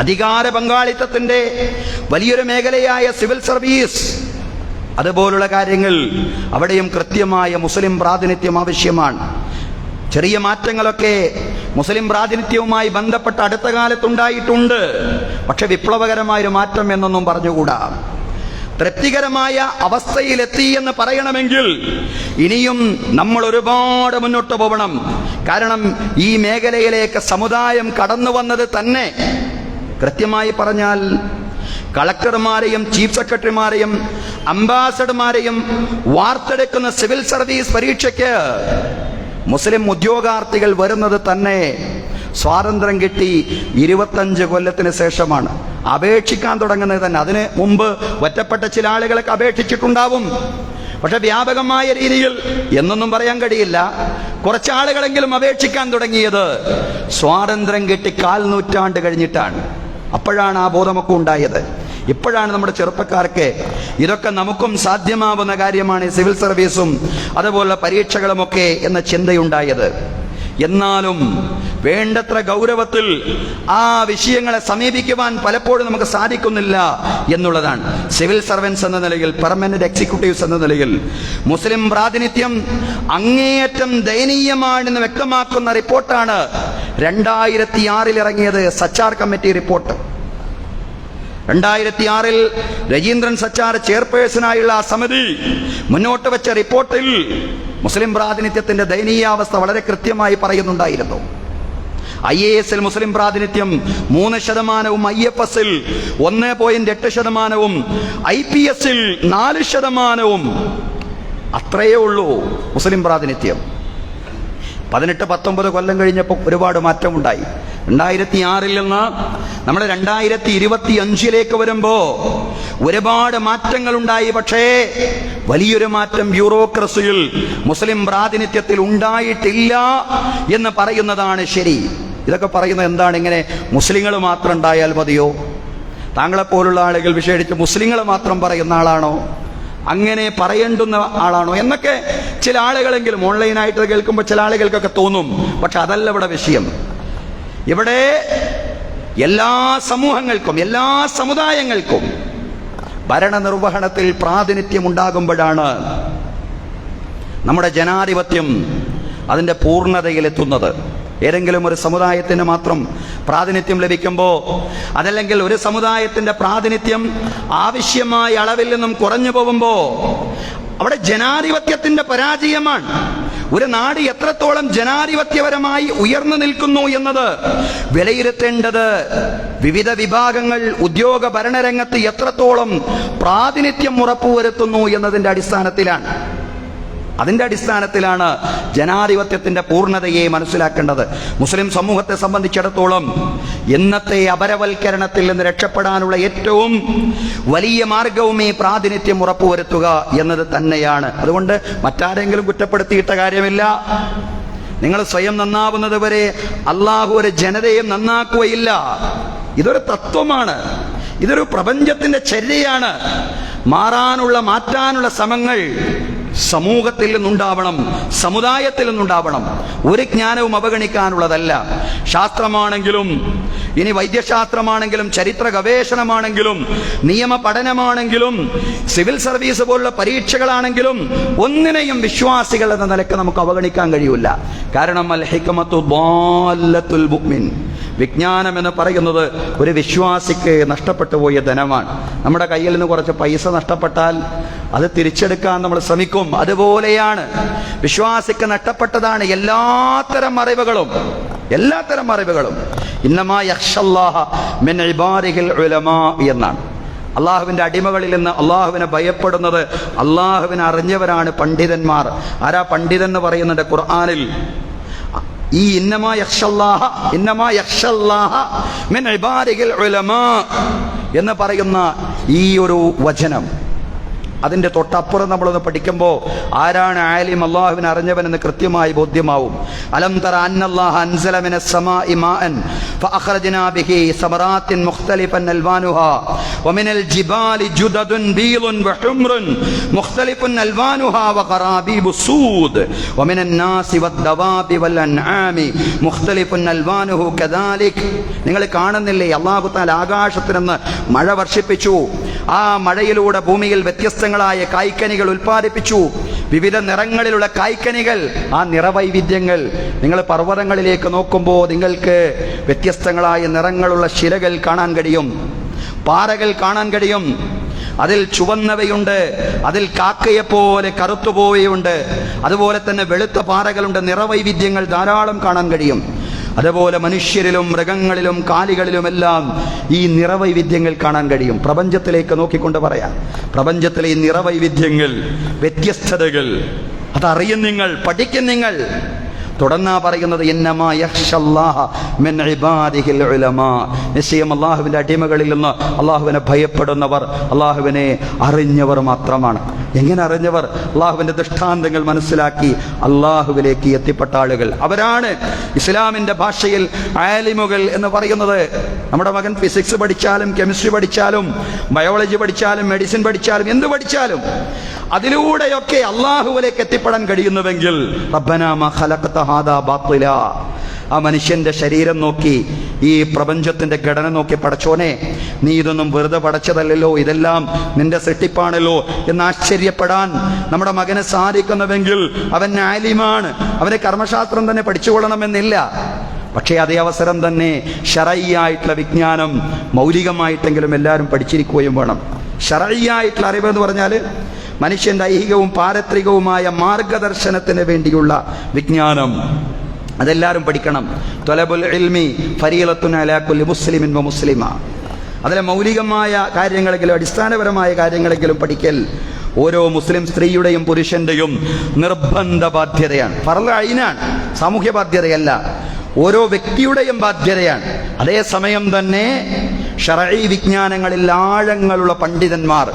അധികാര പങ്കാളിത്തത്തിന്റെ വലിയൊരു മേഖലയായ സിവിൽ സർവീസ്, അതുപോലുള്ള കാര്യങ്ങൾ, അവിടെയും കൃത്യമായ മുസ്ലിം പ്രാതിനിധ്യം ആവശ്യമാണ്. ചെറിയ മാറ്റങ്ങളൊക്കെ മുസ്ലിം പ്രാതിനിധ്യവുമായി ബന്ധപ്പെട്ട അടുത്ത കാലത്തുണ്ടായിട്ടുണ്ട്. പക്ഷെ വിപ്ലവകരമായൊരു മാറ്റം എന്നൊന്നും പറഞ്ഞുകൂടാ. തൃപ്തികരമായ അവസ്ഥയിലെത്തി എന്ന് പറയണമെങ്കിൽ ഇനിയും നമ്മൾ ഒരുപാട് മുന്നോട്ട് പോകണം. കാരണം ഈ മേഖലയിലേക്ക് സമുദായം കടന്നു വന്നത് തന്നെ കൃത്യമായി പറഞ്ഞാൽ കളക്ടർമാരെയും ചീഫ് സെക്രട്ടറിമാരെയും അംബാസഡർമാരെയും വാർത്തെടുക്കുന്ന സിവിൽ സർവീസ് പരീക്ഷയ്ക്ക് മുസ്ലിം ഉദ്യോഗാർത്ഥികൾ വരുന്നത് തന്നെ സ്വാതന്ത്ര്യം കിട്ടി 25 കൊല്ലത്തിന് ശേഷമാണ്. അപേക്ഷിക്കാൻ തുടങ്ങുന്നത് തന്നെ. അതിന് മുമ്പ് ഒറ്റപ്പെട്ട ചില ആളുകളൊക്കെ അപേക്ഷിച്ചിട്ടുണ്ടാവും. പക്ഷെ വ്യാപകമായ രീതിയിൽ എന്നൊന്നും പറയാൻ കഴിയില്ല. കുറച്ചാളുകളെങ്കിലും അപേക്ഷിക്കാൻ തുടങ്ങിയത് സ്വാതന്ത്ര്യം കിട്ടി 4 നൂറ്റാണ്ട് കഴിഞ്ഞിട്ടാണ്. അപ്പോഴാണ് ആ ബോധമൊക്കെ ഉണ്ടായത്. ഇപ്പോഴാണ് നമ്മുടെ ചെറുപ്പക്കാർക്ക് ഇതൊക്കെ നമുക്കും സാധ്യമാവുന്ന കാര്യമാണ്, സിവിൽ സർവീസും അതുപോലുള്ള പരീക്ഷകളുമൊക്കെ എന്ന ചിന്തയുണ്ടായത്. എന്നാലും വേണ്ടത്ര ഗൗരവത്തിൽ ആ വിഷയങ്ങളെ സമീപിക്കുവാൻ പലപ്പോഴും നമുക്ക് സാധിക്കുന്നില്ല എന്നുള്ളതാണ്. സിവിൽ സർവൻസ് എന്ന നിലയിൽ, പെർമനന്റ് എക്സിക്യൂട്ടീവ്സ് എന്ന നിലയിൽ മുസ്ലിം പ്രാതിനിധ്യം അങ്ങേയറ്റം ദയനീയമാണെന്ന് വ്യക്തമാക്കുന്ന റിപ്പോർട്ടാണ് 2006 ഇറങ്ങിയത് സച്ചാർ കമ്മിറ്റി റിപ്പോർട്ട്. 2006 രജീന്ദ്രൻ സച്ചാർ ചെയർപേഴ്സണായുള്ള ആ സമിതി മുന്നോട്ട് വെച്ച റിപ്പോർട്ടിൽ മുസ്ലിം പ്രാതിനിധ്യത്തിന്റെ ദയനീയാവസ്ഥ വളരെ കൃത്യമായി പറയുന്നുണ്ടായിരുന്നു. IAS മുസ്ലിം പ്രാതിനിധ്യം 3%, IFS 1.8%, IPS 4%. അത്രയേ ഉള്ളൂ മുസ്ലിം പ്രാതിനിധ്യം. 18-19 കൊല്ലം കഴിഞ്ഞപ്പോൾ ഒരുപാട് മാറ്റമുണ്ടായി. 2006 നിന്ന് നമ്മൾ 2025 വരുമ്പോ ഒരുപാട് മാറ്റങ്ങളുണ്ടായി. പക്ഷേ വലിയൊരു മാറ്റം ബ്യൂറോക്രസിയിൽ, മുസ്ലിം പ്രാതിനിധ്യത്തിൽ ഉണ്ടായിട്ടില്ല എന്ന് പറയുന്നതാണ് ശരി. ഇതൊക്കെ പറയുന്നത് എന്താണ്? ഇങ്ങനെ മുസ്ലിങ്ങൾ മാത്രം ഉണ്ടായാൽ മതിയോ? താങ്കളെപ്പോലുള്ള ആളുകൾ വിശേഷിച്ച് മുസ്ലിങ്ങൾ മാത്രം പറയുന്ന ആളാണോ? അങ്ങനെ പറയേണ്ടുന്ന ആളാണോ എന്നൊക്കെ ചില ആളുകളെങ്കിലും ഓൺലൈനായിട്ട് കേൾക്കുമ്പോൾ ചില ആളുകൾക്കൊക്കെ തോന്നും. പക്ഷെ അതല്ല ഇവിടെ വിഷയം. ഇവിടെ എല്ലാ സമൂഹങ്ങൾക്കും, എല്ലാ സമുദായങ്ങൾക്കും ഭരണനിർവഹണത്തിൽ പ്രാതിനിധ്യം ഉണ്ടാകുമ്പോഴാണ് നമ്മുടെ ജനാധിപത്യം അതിൻ്റെ പൂർണ്ണതയിലെത്തുന്നത്. ഏതെങ്കിലും ഒരു സമുദായത്തിന് മാത്രം പ്രാതിനിധ്യം ലഭിക്കുമ്പോൾ, അതല്ലെങ്കിൽ ഒരു സമുദായത്തിന്റെ പ്രാതിനിധ്യം ആവശ്യമായ അളവിൽ നിന്നും കുറഞ്ഞു പോകുമ്പോൾ അവിടെ ജനാധിപത്യത്തിന്റെ പരാജയമാണ്. ഒരു നാട് എത്രത്തോളം ജനാധിപത്യപരമായി ഉയർന്നു നിൽക്കുന്നു എന്നത് വിലയിരുത്തേണ്ടത് വിവിധ വിഭാഗങ്ങൾ ഉദ്യോഗ ഭരണരംഗത്ത് എത്രത്തോളം പ്രാതിനിധ്യം ഉറപ്പുവരുത്തുന്നു എന്നതിന്റെ അടിസ്ഥാനത്തിലാണ്. അതിന്റെ അടിസ്ഥാനത്തിലാണ് ജനാധിപത്യത്തിന്റെ പൂർണ്ണതയെ മനസ്സിലാക്കേണ്ടത്. മുസ്ലിം സമൂഹത്തെ സംബന്ധിച്ചിടത്തോളം ഇന്നത്തെ അപരവൽക്കരണത്തിൽ നിന്ന് രക്ഷപ്പെടാനുള്ള ഏറ്റവും വലിയ മാർഗവും ഈ പ്രാതിനിധ്യം ഉറപ്പുവരുത്തുക എന്നത് തന്നെയാണ്. അതുകൊണ്ട് മറ്റാരെങ്കിലും കുറ്റപ്പെടുത്തിയിട്ട കാര്യമില്ല. നിങ്ങൾ സ്വയം നന്നാവുന്നത് വരെ അള്ളാഹു ഒരു ജനതയെ നന്നാക്കുകയില്ല. ഇതൊരു തത്വമാണ്, ഇതൊരു പ്രപഞ്ചത്തിന്റെ ചര്യയാണ്. മാറാനുള്ള, മാറ്റാനുള്ള ശ്രമങ്ങൾ സമൂഹത്തിൽ നിന്നുണ്ടാവണം, സമുദായത്തിൽ നിന്നുണ്ടാവണം. ഒരു ജ്ഞാനവും അവഗണിക്കാനുള്ളതല്ല. ശാസ്ത്രമാണെങ്കിലും, ഇനി വൈദ്യശാസ്ത്രമാണെങ്കിലും, ചരിത്ര ഗവേഷണമാണെങ്കിലും, നിയമ പഠനമാണെങ്കിലും, സിവിൽ സർവീസ് പോലുള്ള പരീക്ഷകളാണെങ്കിലും ഒന്നിനെയും വിശ്വാസികൾ എന്ന നിലക്ക് നമുക്ക് അവഗണിക്കാൻ കഴിയില്ല. കാരണം അൽ ഹിക്മത്തു ളാല്ലത്തുൽ മുഅ്മിൻ, വിജ്ഞാനം എന്ന് പറയുന്നത് ഒരു വിശ്വാസിക്ക് നഷ്ടപ്പെട്ടു പോയ ധനമാണ്. നമ്മുടെ കയ്യിൽ നിന്ന് കുറച്ച് പൈസ നഷ്ടപ്പെട്ടാൽ അത് തിരിച്ചെടുക്കാൻ നമ്മൾ ശ്രമിക്കും. അതുപോലെയാണ് വിശ്വാസിക്ക് നഷ്ടപ്പെട്ടതാണ് എല്ലാത്തരം അറിവുകളും. ഇന്നമാ യഖ്ഷല്ലാഹ മിൻ ഇബാദിഹിൽ ഉലമാ എന്നാണ്. അള്ളാഹുവിന്റെ അടിമകളിൽ നിന്ന് അള്ളാഹുവിനെ ഭയപ്പെടുന്നത്, അള്ളാഹുവിനെ അറിഞ്ഞവരാണ് പണ്ഡിതന്മാർ. ആരാ പണ്ഡിതൻ എന്ന് പറയുന്നുണ്ട് ഖുർആനിൽ? ഈ ഇന്നമാ യഖ്ഷല്ലാഹ മിൻ ഇബാദിഹിൽ ഉലമാ എന്ന് പറയുന്ന ഈ ഒരു വചനം, അതിന്റെ തൊട്ടപ്പുറം നമ്മളൊന്ന് പഠിക്കുമ്പോൾ ആരാണ് ആലിം, അല്ലാഹുവിനെ അറിഞ്ഞവനെന്ന് കൃത്യമായി ബോധ്യമാവും. അലം തറ അന്നല്ലാഹ അൻസല മിനസ് സമാഇ മാഅൻ ഫഅഖ്റജ്നാ ബിഹി സമറാത്തിൻ മുഖ്തലിഫൻ അൽവാനുഹാ വമിനൽ ജിബാലി ജുദദുൻ ബീളുൻ വഹുംറുൻ മുഖ്തലിഫുൻ അൽവാനുഹാ വഖറാബീബു സൂദ് വമിനൻ നാസി വദ്ദവാബി വൽ അൻആമി മുഖ്തലിഫുൻ അൽവാനുഹു കദാലിക്. നിങ്ങൾ കാണുന്നില്ലേ, അല്ലാഹു തആല ആകാശത്തിൽ നിന്ന് മഴ വർഷിപ്പിച്ചു. ആ മഴയിലൂടെ ഭൂമിയിൽ വ്യത്യസ്തങ്ങളായ കായ്ക്കനികൾ ഉൽപ്പാദിപ്പിച്ചു. വിവിധ നിറങ്ങളിലുള്ള കായ്ക്കനികൾ, ആ നിറവൈവിധ്യങ്ങൾ. നിങ്ങൾ പർവ്വതങ്ങളിലേക്ക് നോക്കുമ്പോൾ നിങ്ങൾക്ക് വ്യത്യസ്തങ്ങളായ നിറങ്ങളുള്ള ശിലകൾ കാണാൻ കഴിയും, പാറകൾ കാണാൻ കഴിയും. അതിൽ ചുവന്നവയുണ്ട്, അതിൽ കാക്കയെപ്പോലെ കറുത്തുപോവുകയുണ്ട്, അതുപോലെ തന്നെ വെളുത്ത പാറകളുണ്ട്. നിറവൈവിധ്യങ്ങൾ ധാരാളം കാണാൻ കഴിയും. അതുപോലെ മനുഷ്യരിലും മൃഗങ്ങളിലും കാലികളിലുമെല്ലാം ഈ നിറവൈവിധ്യങ്ങൾ കാണാൻ കഴിയും. പ്രപഞ്ചത്തിലേക്ക് നോക്കിക്കൊണ്ട് പറയാം, പ്രപഞ്ചത്തിലെ ഈ നിറവൈവിധ്യങ്ങൾ, വ്യത്യസ്തതകൾ അതറിയും നിങ്ങൾ, പഠിക്കും നിങ്ങൾ. തുടർന്നാ പറയുന്നത് ഇന്നമാ യഖ്ഷല്ലാഹ മിൻ ഇബാദിഹിൽ ഉലമാ, നിശ്ചയം അല്ലാഹുവിന്റെ അടിമകളിൽ നിന്ന് അല്ലാഹുവിനെ ഭയപ്പെടുന്നവർ, അല്ലാഹുവിനെ അറിഞ്ഞവർ മാത്രമാണ്. എങ്ങനെ അറിഞ്ഞവർ? അല്ലാഹുവിന്റെ ദൃഷ്ടാന്തങ്ങൾ മനസ്സിലാക്കി അല്ലാഹുവിലേക്ക് എത്തിപ്പെട്ട ആളുകൾ. അവരാണ് ഇസ്ലാമിന്റെ ഭാഷയിൽ ആലിമുകൾ എന്ന് പറയുന്നത്. നമ്മുടെ മകൻ ഫിസിക്സ് പഠിച്ചാലും കെമിസ്ട്രി പഠിച്ചാലും ബയോളജി പഠിച്ചാലും മെഡിസിൻ പഠിച്ചാലും എന്ത് പഠിച്ചാലും അതിലൂടെയൊക്കെ അല്ലാഹുവിലേക്ക് എത്തിപ്പെടാൻ കഴിയുന്നുവെങ്കിൽ റബ്ബനാ മാ ഖലഖത ഹാദാ ബാത്തിലാ, ആ മനുഷ്യന്റെ ശരീരം നോക്കി, ഈ പ്രപഞ്ചത്തിന്റെ ഘടന നോക്കി, പടച്ചോനെ നീ ഇതൊന്നും വെറുതെ പടച്ചതല്ലല്ലോ, ഇതെല്ലാം നിന്റെ സൃഷ്ടിപ്പാണല്ലോ എന്ന് ആശ്ചര്യപ്പെടാൻ നമ്മുടെ മകന് സാധിക്കുന്നുവെങ്കിൽ അവൻ ആലിമാണ്. അവന് കർമ്മശാസ്ത്രം തന്നെ പഠിച്ചുകൊള്ളണമെന്നില്ല. പക്ഷേ അതേ അവസരം തന്നെ ശറഈയായിട്ടുള്ള വിജ്ഞാനം മൗലികമായിട്ടെങ്കിലും എല്ലാവരും പഠിച്ചിരിക്കുകയും വേണം. ശറഈയായിട്ടുള്ള അറിവ് എന്ന് പറഞ്ഞാൽ മനുഷ്യന്റെ ഐഹികവും പാരത്രികവുമായ മാർഗദർശനത്തിന് വേണ്ടിയുള്ള വിജ്ഞാനം, അതെല്ലാവരും പഠിക്കണം. ത്വലബുൽ ഇൽമി ഫരീളത്തുൻ അലാ കുല്ലി മുസ്ലിമിൻ വ മുസ്ലിമ. അതിലെ മൗലികമായ കാര്യങ്ങളെങ്കിലും അടിസ്ഥാനപരമായ കാര്യങ്ങളെങ്കിലും പഠിക്കൽ ഓരോ മുസ്ലിം സ്ത്രീയുടെയും പുരുഷന്റെയും നിർബന്ധ ബാധ്യതയാണ്. ഫർള് ഐനാണ്, സാമൂഹ്യ ബാധ്യതയല്ല, ഓരോ വ്യക്തിയുടെയും ബാധ്യതയാണ്. അതേസമയം തന്നെ ശറഈ വിജ്ഞാനങ്ങളിൽ ആഴങ്ങളുള്ള പണ്ഡിതന്മാർ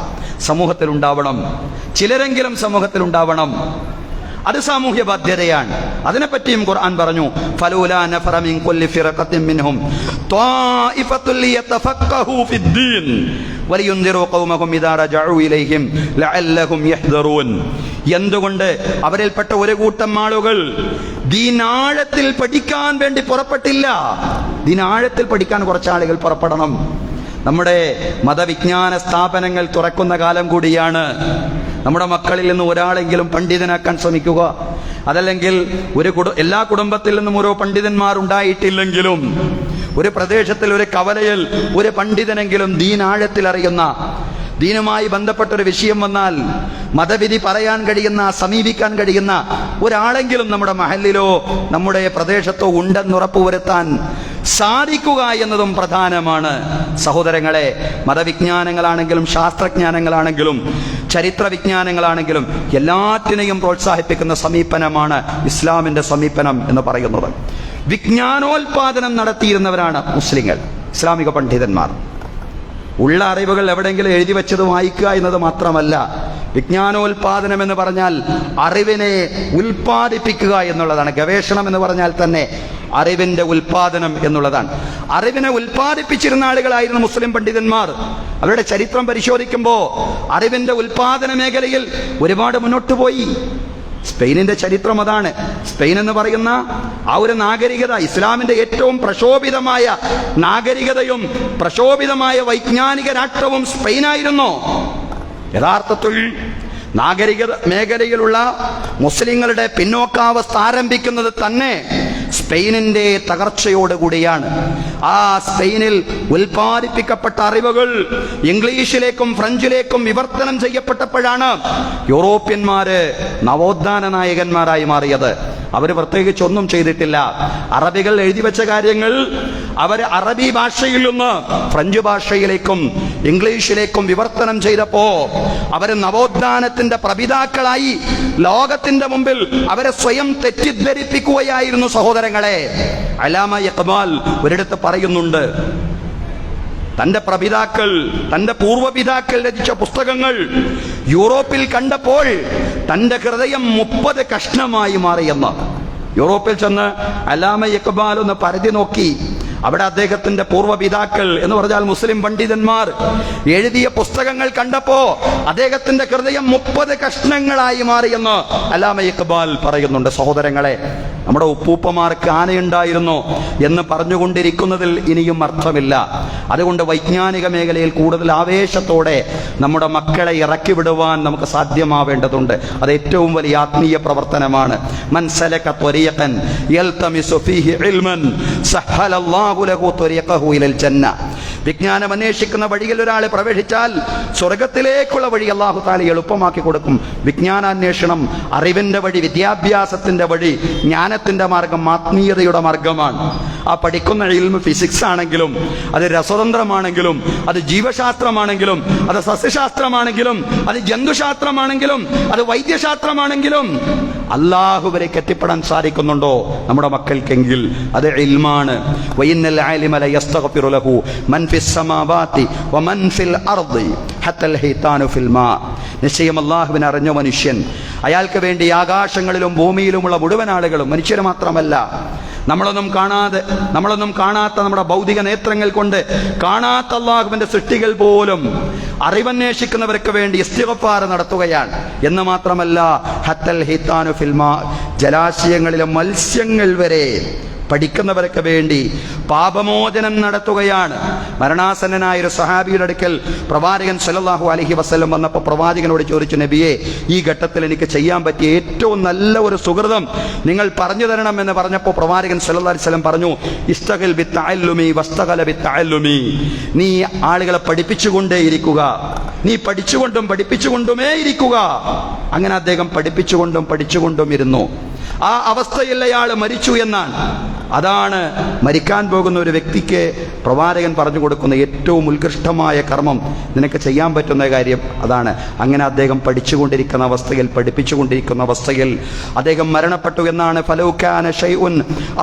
സമൂഹത്തിൽ ഉണ്ടാവണം, ചിലരെങ്കിലും സമൂഹത്തിൽ ഉണ്ടാവണം. അത് സാമൂഹ്യ ബാധ്യതയാണ്. അതിനെപ്പറ്റിയും ഖുർആൻ പറഞ്ഞു, ഫലൂലാ നഫറ മിൻ കുല്ലി ഫിറഖത്തിൻ മിൻഹും ത്വായിഫത്തുൻ ലിയതഫഖഹു ഫിദ്ദീൻ വലിയുൻദിറു ഖൗമഹും ഇദാ റജഉ ഇലൈഹിം ലഅല്ലഹും യഹ്ദറൂൻ. എന്തുകൊണ്ട് അവരിൽപ്പെട്ട ഒരു കൂട്ടം ആളുകൾ ദീൻ ആഴത്തിൽ പഠിക്കാൻ വേണ്ടി പുറപ്പെട്ടില്ല? ദീൻ ആഴത്തിൽ പഠിക്കാൻ കുറച്ച് ആളുകൾ പുറപ്പെടണം. നമ്മുടെ മതവിജ്ഞാന സ്ഥാപനങ്ങൾ തുറക്കുന്ന കാലം കൂടിയാണ്. നമ്മുടെ മക്കളിൽ നിന്ന് ഒരാളെങ്കിലും പണ്ഡിതനാക്കാൻ ശ്രമിക്കുക. അതല്ലെങ്കിൽ എല്ലാ കുടുംബത്തിൽ നിന്നും ഓരോ പണ്ഡിതന്മാർ ഉണ്ടായിട്ടില്ലെങ്കിലും ഒരു പ്രദേശത്തിൽ, ഒരു കവലയിൽ ഒരു പണ്ഡിതനെങ്കിലും ദീൻ ആഴത്തിൽ അറിയുന്ന, ദീനുമായി ബന്ധപ്പെട്ടൊരു വിഷയം വന്നാൽ മതവിധി പറയാൻ കഴിയുന്ന, സമീപിക്കാൻ കഴിയുന്ന ഒരാളെങ്കിലും നമ്മുടെ മഹല്ലിലോ നമ്മുടെ പ്രദേശത്തോ ഉണ്ടെന്നുറപ്പുവരുത്താൻ സാധിക്കുക എന്നതും പ്രധാനമാണ്. സഹോദരങ്ങളെ, മതവിജ്ഞാനങ്ങളാണെങ്കിലും ശാസ്ത്രജ്ഞാനങ്ങളാണെങ്കിലും ചരിത്ര വിജ്ഞാനങ്ങളാണെങ്കിലും എല്ലാറ്റിനെയും പ്രോത്സാഹിപ്പിക്കുന്ന സമീപനമാണ് ഇസ്ലാമിന്റെ സമീപനം എന്ന് പറയുന്നത്. വിജ്ഞാനോൽപാദനം നടത്തിയിരുന്നവരാണ് മുസ്ലിങ്ങൾ, ഇസ്ലാമിക പണ്ഡിതന്മാർ. ഉള്ള അറിവുകൾ എവിടെയെങ്കിലും എഴുതി വെച്ചത് വായിക്കുക എന്നത് മാത്രമല്ല, വിജ്ഞാനോൽപാദനം എന്ന് പറഞ്ഞാൽ അറിവിനെ ഉൽപ്പാദിപ്പിക്കുക എന്നുള്ളതാണ്. ഗവേഷണം എന്ന് പറഞ്ഞാൽ തന്നെ അറിവിന്റെ ഉൽപാദനം എന്നുള്ളതാണ്. അറിവിനെ ഉൽപ്പാദിപ്പിച്ചിരുന്ന ആളുകളായിരുന്നു മുസ്ലിം പണ്ഡിതന്മാർ. അവരുടെ ചരിത്രം പരിശോധിക്കുമ്പോൾ അറിവിന്റെ ഉൽപാദന മേഖലയിൽ ഒരുപാട് മുന്നോട്ട് പോയി. സ്പെയിനിന്റെ ചരിത്രം അതാണ്. സ്പെയിൻ എന്ന് പറയുന്ന ആ ഒരു നാഗരികത ഇസ്ലാമിന്റെ ഏറ്റവും പ്രക്ഷോഭിതമായ നാഗരികതയും പ്രക്ഷോഭിതമായ വൈജ്ഞാനിക രാഷ്ട്രവും സ്പെയിനായിരുന്നു. യഥാർത്ഥത്തിൽ നാഗരിക മേഖലയിലുള്ള മുസ്ലിങ്ങളുടെ പിന്നോക്കാവസ്ഥ ആരംഭിക്കുന്നത് തന്നെ സ്പെയിനിന്റെ തകർച്ചയോടുകൂടിയാണ്. ആ സ്പെയിനിൽ ഉൽപ്പാദിപ്പിക്കപ്പെട്ട അറിവുകൾ ഇംഗ്ലീഷിലേക്കും ഫ്രഞ്ചിലേക്കും വിവർത്തനം ചെയ്യപ്പെട്ടപ്പോഴാണ് യൂറോപ്യന്മാര് നവോത്ഥാന നായകന്മാരായി മാറിയത്. അവർ പ്രത്യേകിച്ച് ഒന്നും ചെയ്തിട്ടില്ല. അറബികൾ എഴുതി വെച്ച കാര്യങ്ങൾ അവർ അറബി ഭാഷയിൽ നിന്ന് ഫ്രഞ്ച് ഭാഷയിലേക്കും ഇംഗ്ലീഷിലേക്കും വിവർത്തനം ചെയ്തപ്പോ അവര് നവോത്ഥാനത്തിന്റെ പ്രപിതാക്കളായി ലോകത്തിന്റെ മുമ്പിൽ അവരെ സ്വയം തെറ്റിദ്ധരിപ്പിക്കുകയായിരുന്നു. സഹോദരങ്ങളെ, അല്ലാമ ഇഖ്ബാൽ ഒരിടത്ത് പറയുന്നുണ്ട്, തന്റെ പ്രപിതാക്കൾ, തന്റെ പൂർവ്വപിതാക്കൾ രചിച്ച പുസ്തകങ്ങൾ യൂറോപ്പിൽ കണ്ടപ്പോൾ തന്റെ ഹൃദയം 30 കഷ്ണമായി മാറിയെന്ന്. യൂറോപ്പിൽ ചെന്ന് അല്ലാമ ഇഖ്ബാൽ ഒന്ന് പരതി നോക്കി. അവിടെ അദ്ദേഹത്തിന്റെ പൂർവ്വപിതാക്കൾ എന്ന് പറഞ്ഞാൽ മുസ്ലിം പണ്ഡിതന്മാർ എഴുതിയ പുസ്തകങ്ങൾ കണ്ടപ്പോ അദ്ദേഹത്തിന്റെ ഹൃദയം 30 കഷ്ണങ്ങളായി മാറിയെന്ന് അല്ലാമ ഇഖ്ബാൽ പറയുന്നുണ്ട്. സഹോദരങ്ങളെ, നമ്മുടെ ഉപ്പൂപ്പമാർക്ക് ആനയുണ്ടായിരുന്നു എന്ന് പറഞ്ഞുകൊണ്ടിരിക്കുന്നതിൽ ഇനിയും അർത്ഥമില്ല. അതുകൊണ്ട് വൈജ്ഞാനിക മേഖലയിൽ കൂടുതൽ ആവേശത്തോടെ നമ്മുടെ മക്കളെ ഇറക്കി വിടുവാൻ നമുക്ക് സാധ്യമാവേണ്ടതുണ്ട്. അത് ഏറ്റവും വലിയ ആത്മീയ പ്രവർത്തനമാണ്. മൻ സലക ത്വരീഖൻ യൽതമിസു ഫീഹി ഇൽമൻ സഹലല്ലാഹു ലഹു ത്വരീഖഹു ഇലൽ ജന്ന. വിജ്ഞാനം അന്വേഷിക്കുന്ന വഴിയിൽ ഒരാൾ പ്രവേശിച്ചാൽ സ്വർഗത്തിലേക്കുള്ള വഴി അല്ലാഹു തആല എളുപ്പമാക്കി കൊടുക്കും. വിജ്ഞാനാന്വേഷണം അറിവിന്റെ വഴി, വിദ്യാഭ്യാസത്തിന്റെ വഴി, ജ്ഞാനത്തിന്റെ മാർഗം ആത്മീയതയുടെ മാർഗമാണ്. ആ പഠിക്കുന്ന ഇൽമ് ഫിസിക്സ് ആണെങ്കിലും അത് രസതന്ത്രമാണെങ്കിലും അത് ജീവശാസ്ത്രമാണെങ്കിലും അത് സസ്യശാസ്ത്രമാണെങ്കിലും അത് ജന്തുശാസ്ത്രമാണെങ്കിലും അത് വൈദ്യശാസ്ത്രമാണെങ്കിലും അല്ലാഹുവിലേക്ക് എത്തിപ്പെടാൻ സാധിക്കുന്നുണ്ടോ നമ്മുടെ മക്കൾക്കെങ്കിൽ അത് ഇൽമാണ്. വഇന്നൽ ആലിമ ലയസ്തഗ്ഫിറു ലഹു മൻ ഫിസ് സമാവാതി വമൻ ഫിൽ അർദി ഹത്തൽ ഹൈതാനു ഫിൽ മാ. നിശ്ചയം അല്ലാഹുവിനെ അറിഞ്ഞ മനുഷ്യൻ, അയാൾക്ക് വേണ്ടി ആകാശങ്ങളിലും ഭൂമിയിലുമുള്ള മുഴുവൻ ആളുകളും, മനുഷ്യരെ മാത്രമല്ല, നമ്മളൊന്നും കാണാത്ത നമ്മുടെ ഭൗതിക നേത്രങ്ങൾ കൊണ്ട് കാണാത്ത അല്ലാഹുവിന്റെ സൃഷ്ടികൾ പോലും അറിവന്വേഷിക്കുന്നവർക്ക് വേണ്ടി ഇസ്തിഗ്ഫാർ നടത്തുകയാണ്. എന്ന് മാത്രമല്ല, ഹത്തൽ ഹൈതാനു ഫിൽ മാ, ജലാശയങ്ങളിലെ മത്സ്യങ്ങൾ വരെ പഠിക്കുന്നവർക്ക് വേണ്ടി പാപമോചനം നടത്തുകയാണ്. മരണാസന്നനായ ഒരു സഹാബിയുടെ അടുക്കൽ പ്രവാചകൻ സല്ലല്ലാഹു അലൈഹി വസല്ലം വന്നപ്പോൾ പ്രവാചകനോട് ചോദിച്ചു, നബിയെ, ഈ ഘട്ടത്തിൽ എനിക്ക് ചെയ്യാൻ പറ്റിയ ഏറ്റവും നല്ല ഒരു സുഹൃതം നിങ്ങൾ പറഞ്ഞു തരണം എന്ന് പറഞ്ഞപ്പോൾ പ്രവാചകൻ സല്ലല്ലാഹു അലൈഹി വസല്ലം പറഞ്ഞു, ഇസ്തഗൽ ബിത്തഅല്ലുമി വസ്തഗല ബിത്തഅല്ലുമി. നീ ആളുകളെ പഠിപ്പിച്ചുകൊണ്ടേയിരിക്കുക, നീ പഠിച്ചുകൊണ്ടും പഠിപ്പിച്ചുകൊണ്ടുമേ ഇരിക്കുക. അങ്ങനെ അദ്ദേഹം പഠിപ്പിച്ചുകൊണ്ടും ഇരുന്നു. ആ അവസ്ഥയിൽ അയാൾ മരിച്ചു എന്നാണ്. അതാണ് മരിക്കാൻ പോകുന്ന ഒരു വ്യക്തിക്ക് പ്രവാചകൻ പറഞ്ഞു കൊടുക്കുന്ന ഏറ്റവും ഉത്കൃഷ്ടമായ കർമ്മം, നിനക്ക് ചെയ്യാൻ പറ്റുന്ന കാര്യം അതാണ്. അങ്ങനെ അദ്ദേഹം പഠിപ്പിച്ചുകൊണ്ടിരിക്കുന്ന അവസ്ഥയിൽ അദ്ദേഹം മരണപ്പെട്ടു എന്നാണ്. ഫലൗ കാന ശൈഉൻ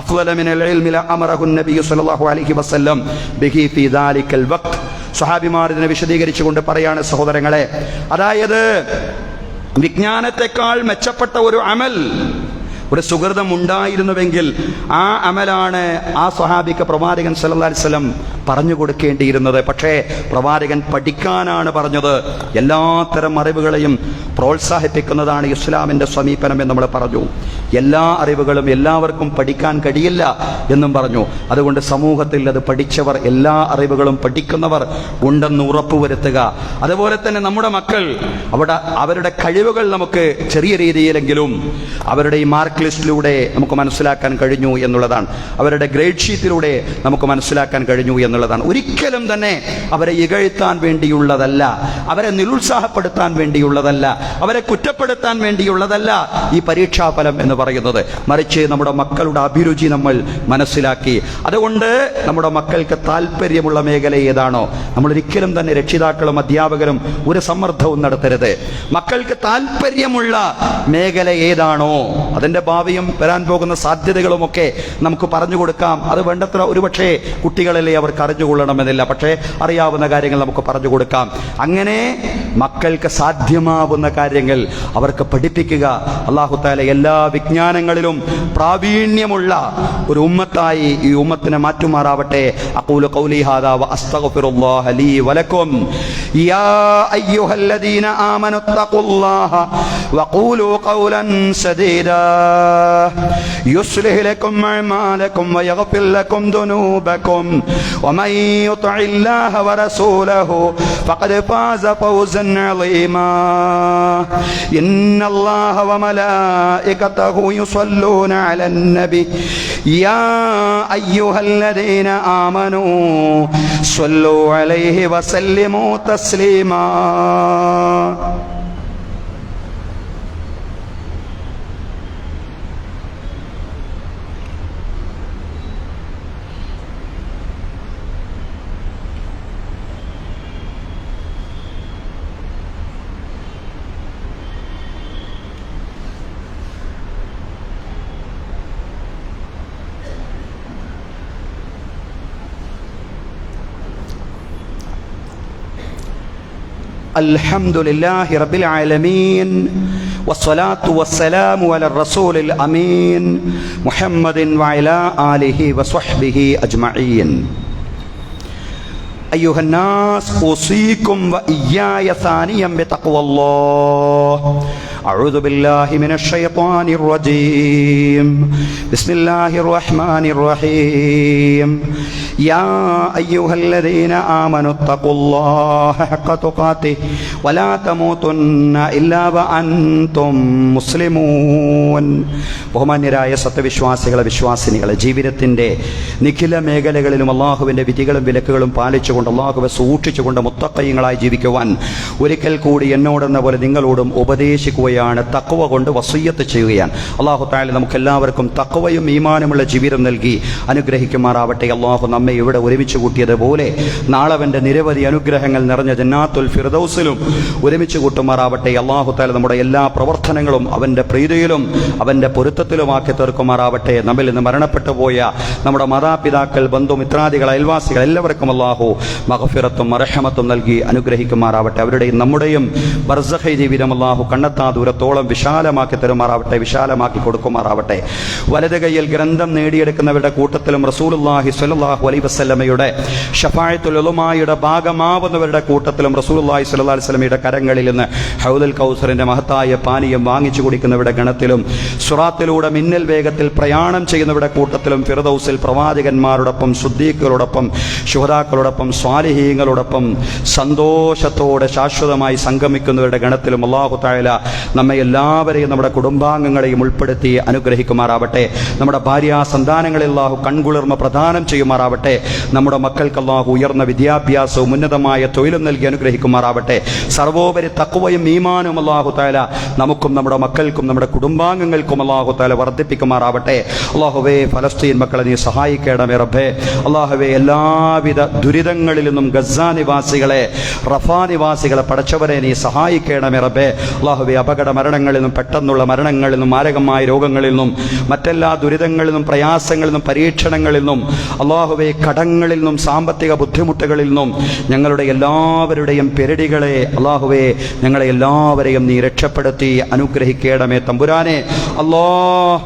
അഫ്ളല മിനൽ ഇൽമി ലഅമറഹു നബി സല്ലല്ലാഹു അലൈഹി വസല്ലം ബിഹി ഫീ ദാലികൽ വഖ്ത്. സ്വഹാബിമാർ ഇതിനെ വിശദീകരിച്ചുകൊണ്ട് പറയാണ്, സഹോദരങ്ങളെ, അതായത് വിജ്ഞാനത്തെക്കാൾ മെച്ചപ്പെട്ട ഒരു അമൽ, ഒരു സുഹൃതം ഉണ്ടായിരുന്നുവെങ്കിൽ ആ അമലാണ് ആ സ്വഹാബിക്ക് പ്രവാചകൻ സല്ലല്ലാഹു അലൈഹി വസല്ലം പറഞ്ഞു കൊടുക്കേണ്ടിയിരുന്നത്. പക്ഷേ പ്രവാചകൻ പഠിക്കാനാണ് പറഞ്ഞത്. എല്ലാത്തരം അറിവുകളെയും പ്രോത്സാഹിപ്പിക്കുന്നതാണ് ഇസ്ലാമിന്റെ സമീപനം എന്ന് നമ്മൾ പറഞ്ഞു. എല്ലാ അറിവുകളും എല്ലാവർക്കും പഠിക്കാൻ കഴിയില്ല എന്നും പറഞ്ഞു. അതുകൊണ്ട് സമൂഹത്തിൽ അത് പഠിച്ചവർ, എല്ലാ അറിവുകളും പഠിക്കുന്നവർ ഉണ്ടെന്ന് ഉറപ്പുവരുത്തുക. അതുപോലെ തന്നെ നമ്മുടെ മക്കൾ അവരുടെ കഴിവുകൾ നമുക്ക് ചെറിയ രീതിയിലെങ്കിലും അവരുടെ ഈ മാർക്ക് ലിസ്റ്റിലൂടെ നമുക്ക് മനസ്സിലാക്കാൻ കഴിഞ്ഞു എന്നുള്ളതാണ്. അവരുടെ ഗ്രേഡ് ഷീറ്റിലൂടെ നമുക്ക് മനസ്സിലാക്കാൻ കഴിഞ്ഞു എന്നുള്ളതാണ്. ഒരിക്കലും തന്നെ അവരെ ഇകഴ്ത്താൻ വേണ്ടിയുള്ളതല്ല, അവരെ നിരുത്സാഹപ്പെടുത്താൻ വേണ്ടിയുള്ളതല്ല, അവരെ കുറ്റപ്പെടുത്താൻ വേണ്ടിയുള്ളതല്ല ഈ പരീക്ഷാഫലം എന്ന് പറയുന്നത്. മറിച്ച് നമ്മുടെ മക്കളുടെ അഭിരുചി നമ്മൾ മനസ്സിലാക്കി, അതുകൊണ്ട് നമ്മുടെ മക്കൾക്ക് താല്പര്യമുള്ള മേഖല ഏതാണോ, നമ്മൾ ഒരിക്കലും തന്നെ രക്ഷിതാക്കളും അധ്യാപകരും ഒരു സമ്മർദ്ദവും നടത്തരുത്. മക്കൾക്ക് താല്പര്യമുള്ള മേഖല ഏതാണോ അതിന്റെ ഭാവിയും വരാൻ പോകുന്ന സാധ്യതകളുമൊക്കെ നമുക്ക് പറഞ്ഞു കൊടുക്കാം. അത് വേണ്ടത്ര ഒരുപക്ഷെ കുട്ടികളല്ലേ അവർക്ക് അറിഞ്ഞുകൊള്ളണമെന്നില്ല, പക്ഷേ അറിയാവുന്ന കാര്യങ്ങൾ നമുക്ക് പറഞ്ഞു കൊടുക്കാം. അങ്ങനെ മക്കൾക്ക് സാധ്യമാവുന്ന കാര്യങ്ങൾ അവർക്ക് പഠിപ്പിക്കുക. അല്ലാഹു തആല എല്ലാ വിജ്ഞാനങ്ങളിലും പ്രാവീണ്യമുള്ള ഒരു ഉമ്മത്തായി ഈ ഉമ്മത്തിനെ മാറ്റുമാറാവട്ടെ. അഖൂലു ഖൗലി ഹാദാ വ അസ്തഗ്ഫിറുല്ലാഹ ലീ വലക്കും. യാ അയ്യുഹല്ലദീന ആമനു തഖുല്ലാഹ വഖൂലു ഖൗലൻ സദീദാ യുസ്ലിഹ് ലക്കും അഅമാലക്കും വയഗ്ഫിർ ലക്കും ദുനൂബക്കും വമൻ യുതിഇല്ലാഹ വറസൂലഹു ഫഖദ് ഫാസ ഫൗസൻ അളീമാ. ഇന്നല്ലാഹ വമലായികതഹു യുസല്ലൂന അലൻ നബി യാ അയ്യുഹല്ലദീന ആമനൂ സ്വല്ലൂ അലൈഹി വസല്ലിമൂ തസ്ലീമാ. അൽഹംദുലില്ലാഹി റബ്ബിൽ ആലമീൻ വസ്സലാത്തു വസ്സലാമു അലാ റസൂലിൽ അമീൻ മുഹമ്മദിൻ വഅലാ ആലിഹി വസ്വഹ്ബിഹി അജ്മഈൻ. أيها الناس أوصيكم وإياي ثانيا بتقوى الله. أعوذ بالله من الشيطان الرجيم. بسم الله الرحمن الرحيم. يا أيها الذين آمنوا اتقوا الله حق تقاته ولا تموتن إلا وأنتم مسلمون. ബഹുമാന്യരായ സത്യവിശ്വാസികളെ വിശ്വാസിനികളെ, ജീവിതത്തിൻ്റെ നിഖില മേഖലകളിലും അള്ളാഹുവിൻ്റെ വിധികളും വിലക്കുകളും പാലിച്ചുകൊണ്ട് അള്ളാഹുവെ സൂക്ഷിച്ചുകൊണ്ട് മുത്തഖീങ്ങളായി ജീവിക്കുവാൻ ഒരിക്കൽ കൂടി എന്നോടെന്ന പോലെ നിങ്ങളോടും ഉപദേശിക്കുകയാണ്. തഖ്വ കൊണ്ട് വസിയ്യത്ത് ചെയ്യുകയാണ്. അള്ളാഹു തആല നമുക്കെല്ലാവർക്കും തഖ്വയും ഈമാനുമുള്ള ജീവിതം നൽകി അനുഗ്രഹിക്കുമാറാവട്ടെ. അള്ളാഹു നമ്മെ ഇവിടെ ഒരുമിച്ച് കൂട്ടിയതുപോലെ നാളെ അവൻ്റെ നിരവധി അനുഗ്രഹങ്ങൾ നിറഞ്ഞ ജന്നാത്തുൽ ഫിർദൗസിലും ഒരുമിച്ച് കൂട്ടുമാറാവട്ടെ. അള്ളാഹു തആല നമ്മുടെ എല്ലാ പ്രവർത്തനങ്ങളും അവൻ്റെ പ്രീതിയിലും അവൻ്റെ പൊരുത്തത്തിലുമാക്കി തീർക്കുമാറാവട്ടെ. നമ്മിൽ നിന്ന് മരണപ്പെട്ടു പോയ നമ്മുടെ മാതാപിതാക്കൾ, ബന്ധുമിത്രാദികൾ, അയൽവാസികൾ എല്ലാവർക്കും അള്ളാഹു മഗ്ഫിറത്തും മർഹമത്തും നൽകി അനുഗ്രഹിക്കുമാറാവട്ടെ. അവരുടെയും നമ്മുടെയും ബർസഖി ജീവിതം അള്ളാഹു കണ്ണെത്താ ദൂരത്തോളം വിശാലമാക്കി തരുമാറാവട്ടെ, വിശാലമാക്കി കൊടുക്കുമാറാവട്ടെ. വലത് കൈയിൽ ഗ്രന്ഥം നേടിയെടുക്കുന്നവരുടെ കൂട്ടത്തിലും റസൂലുള്ളാഹി സ്വല്ലല്ലാഹു അലൈഹി വസല്ലമയുടെ ശഫാഅത്തുൽ ഉലമായുടെ ഭാഗമാവുന്നവരുടെ കൂട്ടത്തിലും റസൂലുള്ളാഹി സ്വല്ലല്ലാഹു അലൈഹി വസല്ലമയുടെ കരങ്ങളിൽ നിന്ന് ഹൗദുൽ കൗസറിന്റെ മഹത്തായ പാനീയം വാങ്ങിച്ചു കുടിക്കുന്നവരുടെ ഗണത്തിലും സുറാത്തിലൂടെ മിന്നൽ വേഗത്തിൽ പ്രയാണം ചെയ്യുന്നവരുടെ കൂട്ടത്തിലും ഫിർദൗസിൽ പ്രവാചകന്മാരോടൊപ്പം സുദ്ദീഖുകളോടൊപ്പം ശുഹദാക്കളോടൊപ്പം സ്വാലിഹീങ്ങളോടൊപ്പം സന്തോഷത്തോടെ ശാശ്വതമായി സംഗമിക്കുന്നവരുടെ ഗണത്തിലും അല്ലാഹു തആല നമ്മെ എല്ലാവരെയും നമ്മുടെ കുടുംബാംഗങ്ങളെയും ഉൾപ്പെടുത്തി അനുഗ്രഹിക്കുമാറാവട്ടെ. നമ്മുടെ ഭാര്യ സന്താനങ്ങളെ അല്ലാഹു കൺകുളിർമ പ്രദാനം ചെയ്യുമാറാവട്ടെ. നമ്മുടെ മക്കൾക്ക് അല്ലാഹു ഉയർന്ന വിദ്യാഭ്യാസവും ഉന്നതമായ തൊഴിലും നൽകി അനുഗ്രഹിക്കുമാറാവട്ടെ. സർവോപരി തഖ്വയും ഈമാനും അല്ലാഹു തആല നമുക്കും നമ്മുടെ മക്കൾക്കും നമ്മുടെ കുടുംബാംഗങ്ങൾക്കും അല്ലാഹു തആല വർദ്ധിപ്പിക്കുമാറാവട്ടെ. അല്ലാഹുവേ, ഫലസ്തീൻ മക്കളെ നീ സഹായിക്കണമേ റബ്ബേ. അല്ലാഹുവേ, എല്ലാവിധ ദുരിതങ്ങളിൽ നിന്നും ഗസ നിവാസികളെ, റഫാ നിവാസികളെ പടച്ചവരെ നീ സഹായിക്കണമേ റബ്ബേ. അല്ലാഹുവേ, അപകട മരണങ്ങളിൽ നിന്നും പെട്ടെന്നുള്ള മരണങ്ങളിൽ നിന്നും മാരകമായ രോഗങ്ങളിൽ നിന്നും മറ്റെല്ലാ ദുരിതങ്ങളിൽ നിന്നും പ്രയാസങ്ങളിൽ നിന്നും പരീക്ഷണങ്ങളിൽ നിന്നും അല്ലാഹുവേ, കടങ്ങളിൽ നിന്നും സാമ്പത്തിക ബുദ്ധിമുട്ടുകളിൽ നിന്നും ഞങ്ങളുടെ എല്ലാവരുടെയും പെരടികളെ അല്ലാഹുവേ, ഞങ്ങളെ എല്ലാവരെയും നീ രക്ഷപ്പെടുത്തി അനുഗ്രഹിക്കണമേ തമ്പുരാനെ.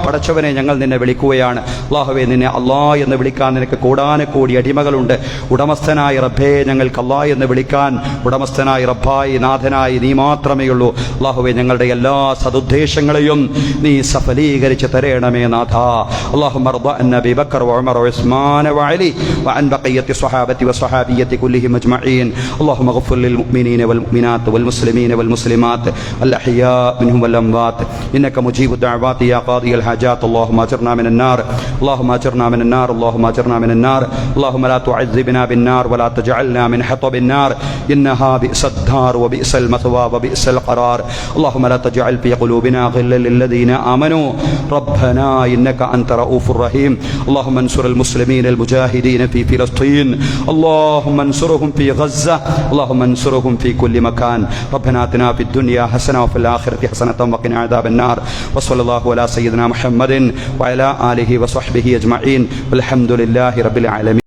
പടച്ചവനെ, ഞങ്ങൾ നിന്നെ വിളിക്കുകയാണ്. അല്ലാഹുവേ, നിന്നെ അല്ലാ എന്ന് വിളിക്കാൻ നിനക്ക് കൂടാനക്കൂടി അടിമകളുണ്ട്. ഉടമസ്ഥനായ റബ്ബേ, ഞങ്ങൾക്ക് അല്ലാ എന്ന് വിളിക്കാൻ ഉടമസ്ഥനായ റബ്ബായി നാഥനായി നീ മാത്രമേ ഉള്ളൂ. അല്ലാഹുവേ, ഞങ്ങളുടെ എല്ലാ സദുദ്ദേശങ്ങളെയും നീ സഫലീകരിച്ച് തരണമേ നാഥ. അല്ലാഹുമ്മ റദ്ദ അൻ അബീ ബക്കർ വഉമർ വഉസ്മാൻ വഅലി വഅൻ ബഖിയത്തി സ്വഹാബത്തി വസ്വഹാബിയത്തി കുല്ലിഹിം അജ്മഈൻ. അല്ലാഹുമ്മ ഗ്ഫിർ ലിൽ മുഅ്മിനീന വൽ മുഅ്മിനാത്ത് വൽ മുസ്ലിമീന വൽ മുസ്ലിമാത്ത് അൽ അഹ്യാ മിൻഹും വൽ അംവാത്ത് ഇന്നക മുജീബു ദഅവാതി യാ ഖാദിയൽ ഹാജാത്ത്. അല്ലാഹുമ്മ അജ്ർനാ മിനൻ നാർ, اللهم اجرنا من النار، اللهم اجرنا من النار، اللهم لا تعذبنا بالنار ولا تجعلنا من حطب النار، انها بئس الدار وبئس المثوى وبئس القرار. اللهم لا لا تجعل في قلوبنا غلا للذين آمنوا ربنا إنك أنت رؤوف رحيم اللهم انصر المسلمين المجاهدين في فلسطين اللهم انصرهم في غزة اللهم انصرهم في كل مكان ربنا آتنا في الدنيا حسنة وفي الآخرة حسنة وقنا عذاب النار وصلى الله على سيدنا محمد وعلى آله وصحبه أجمعين والحمد لله رب العالمين.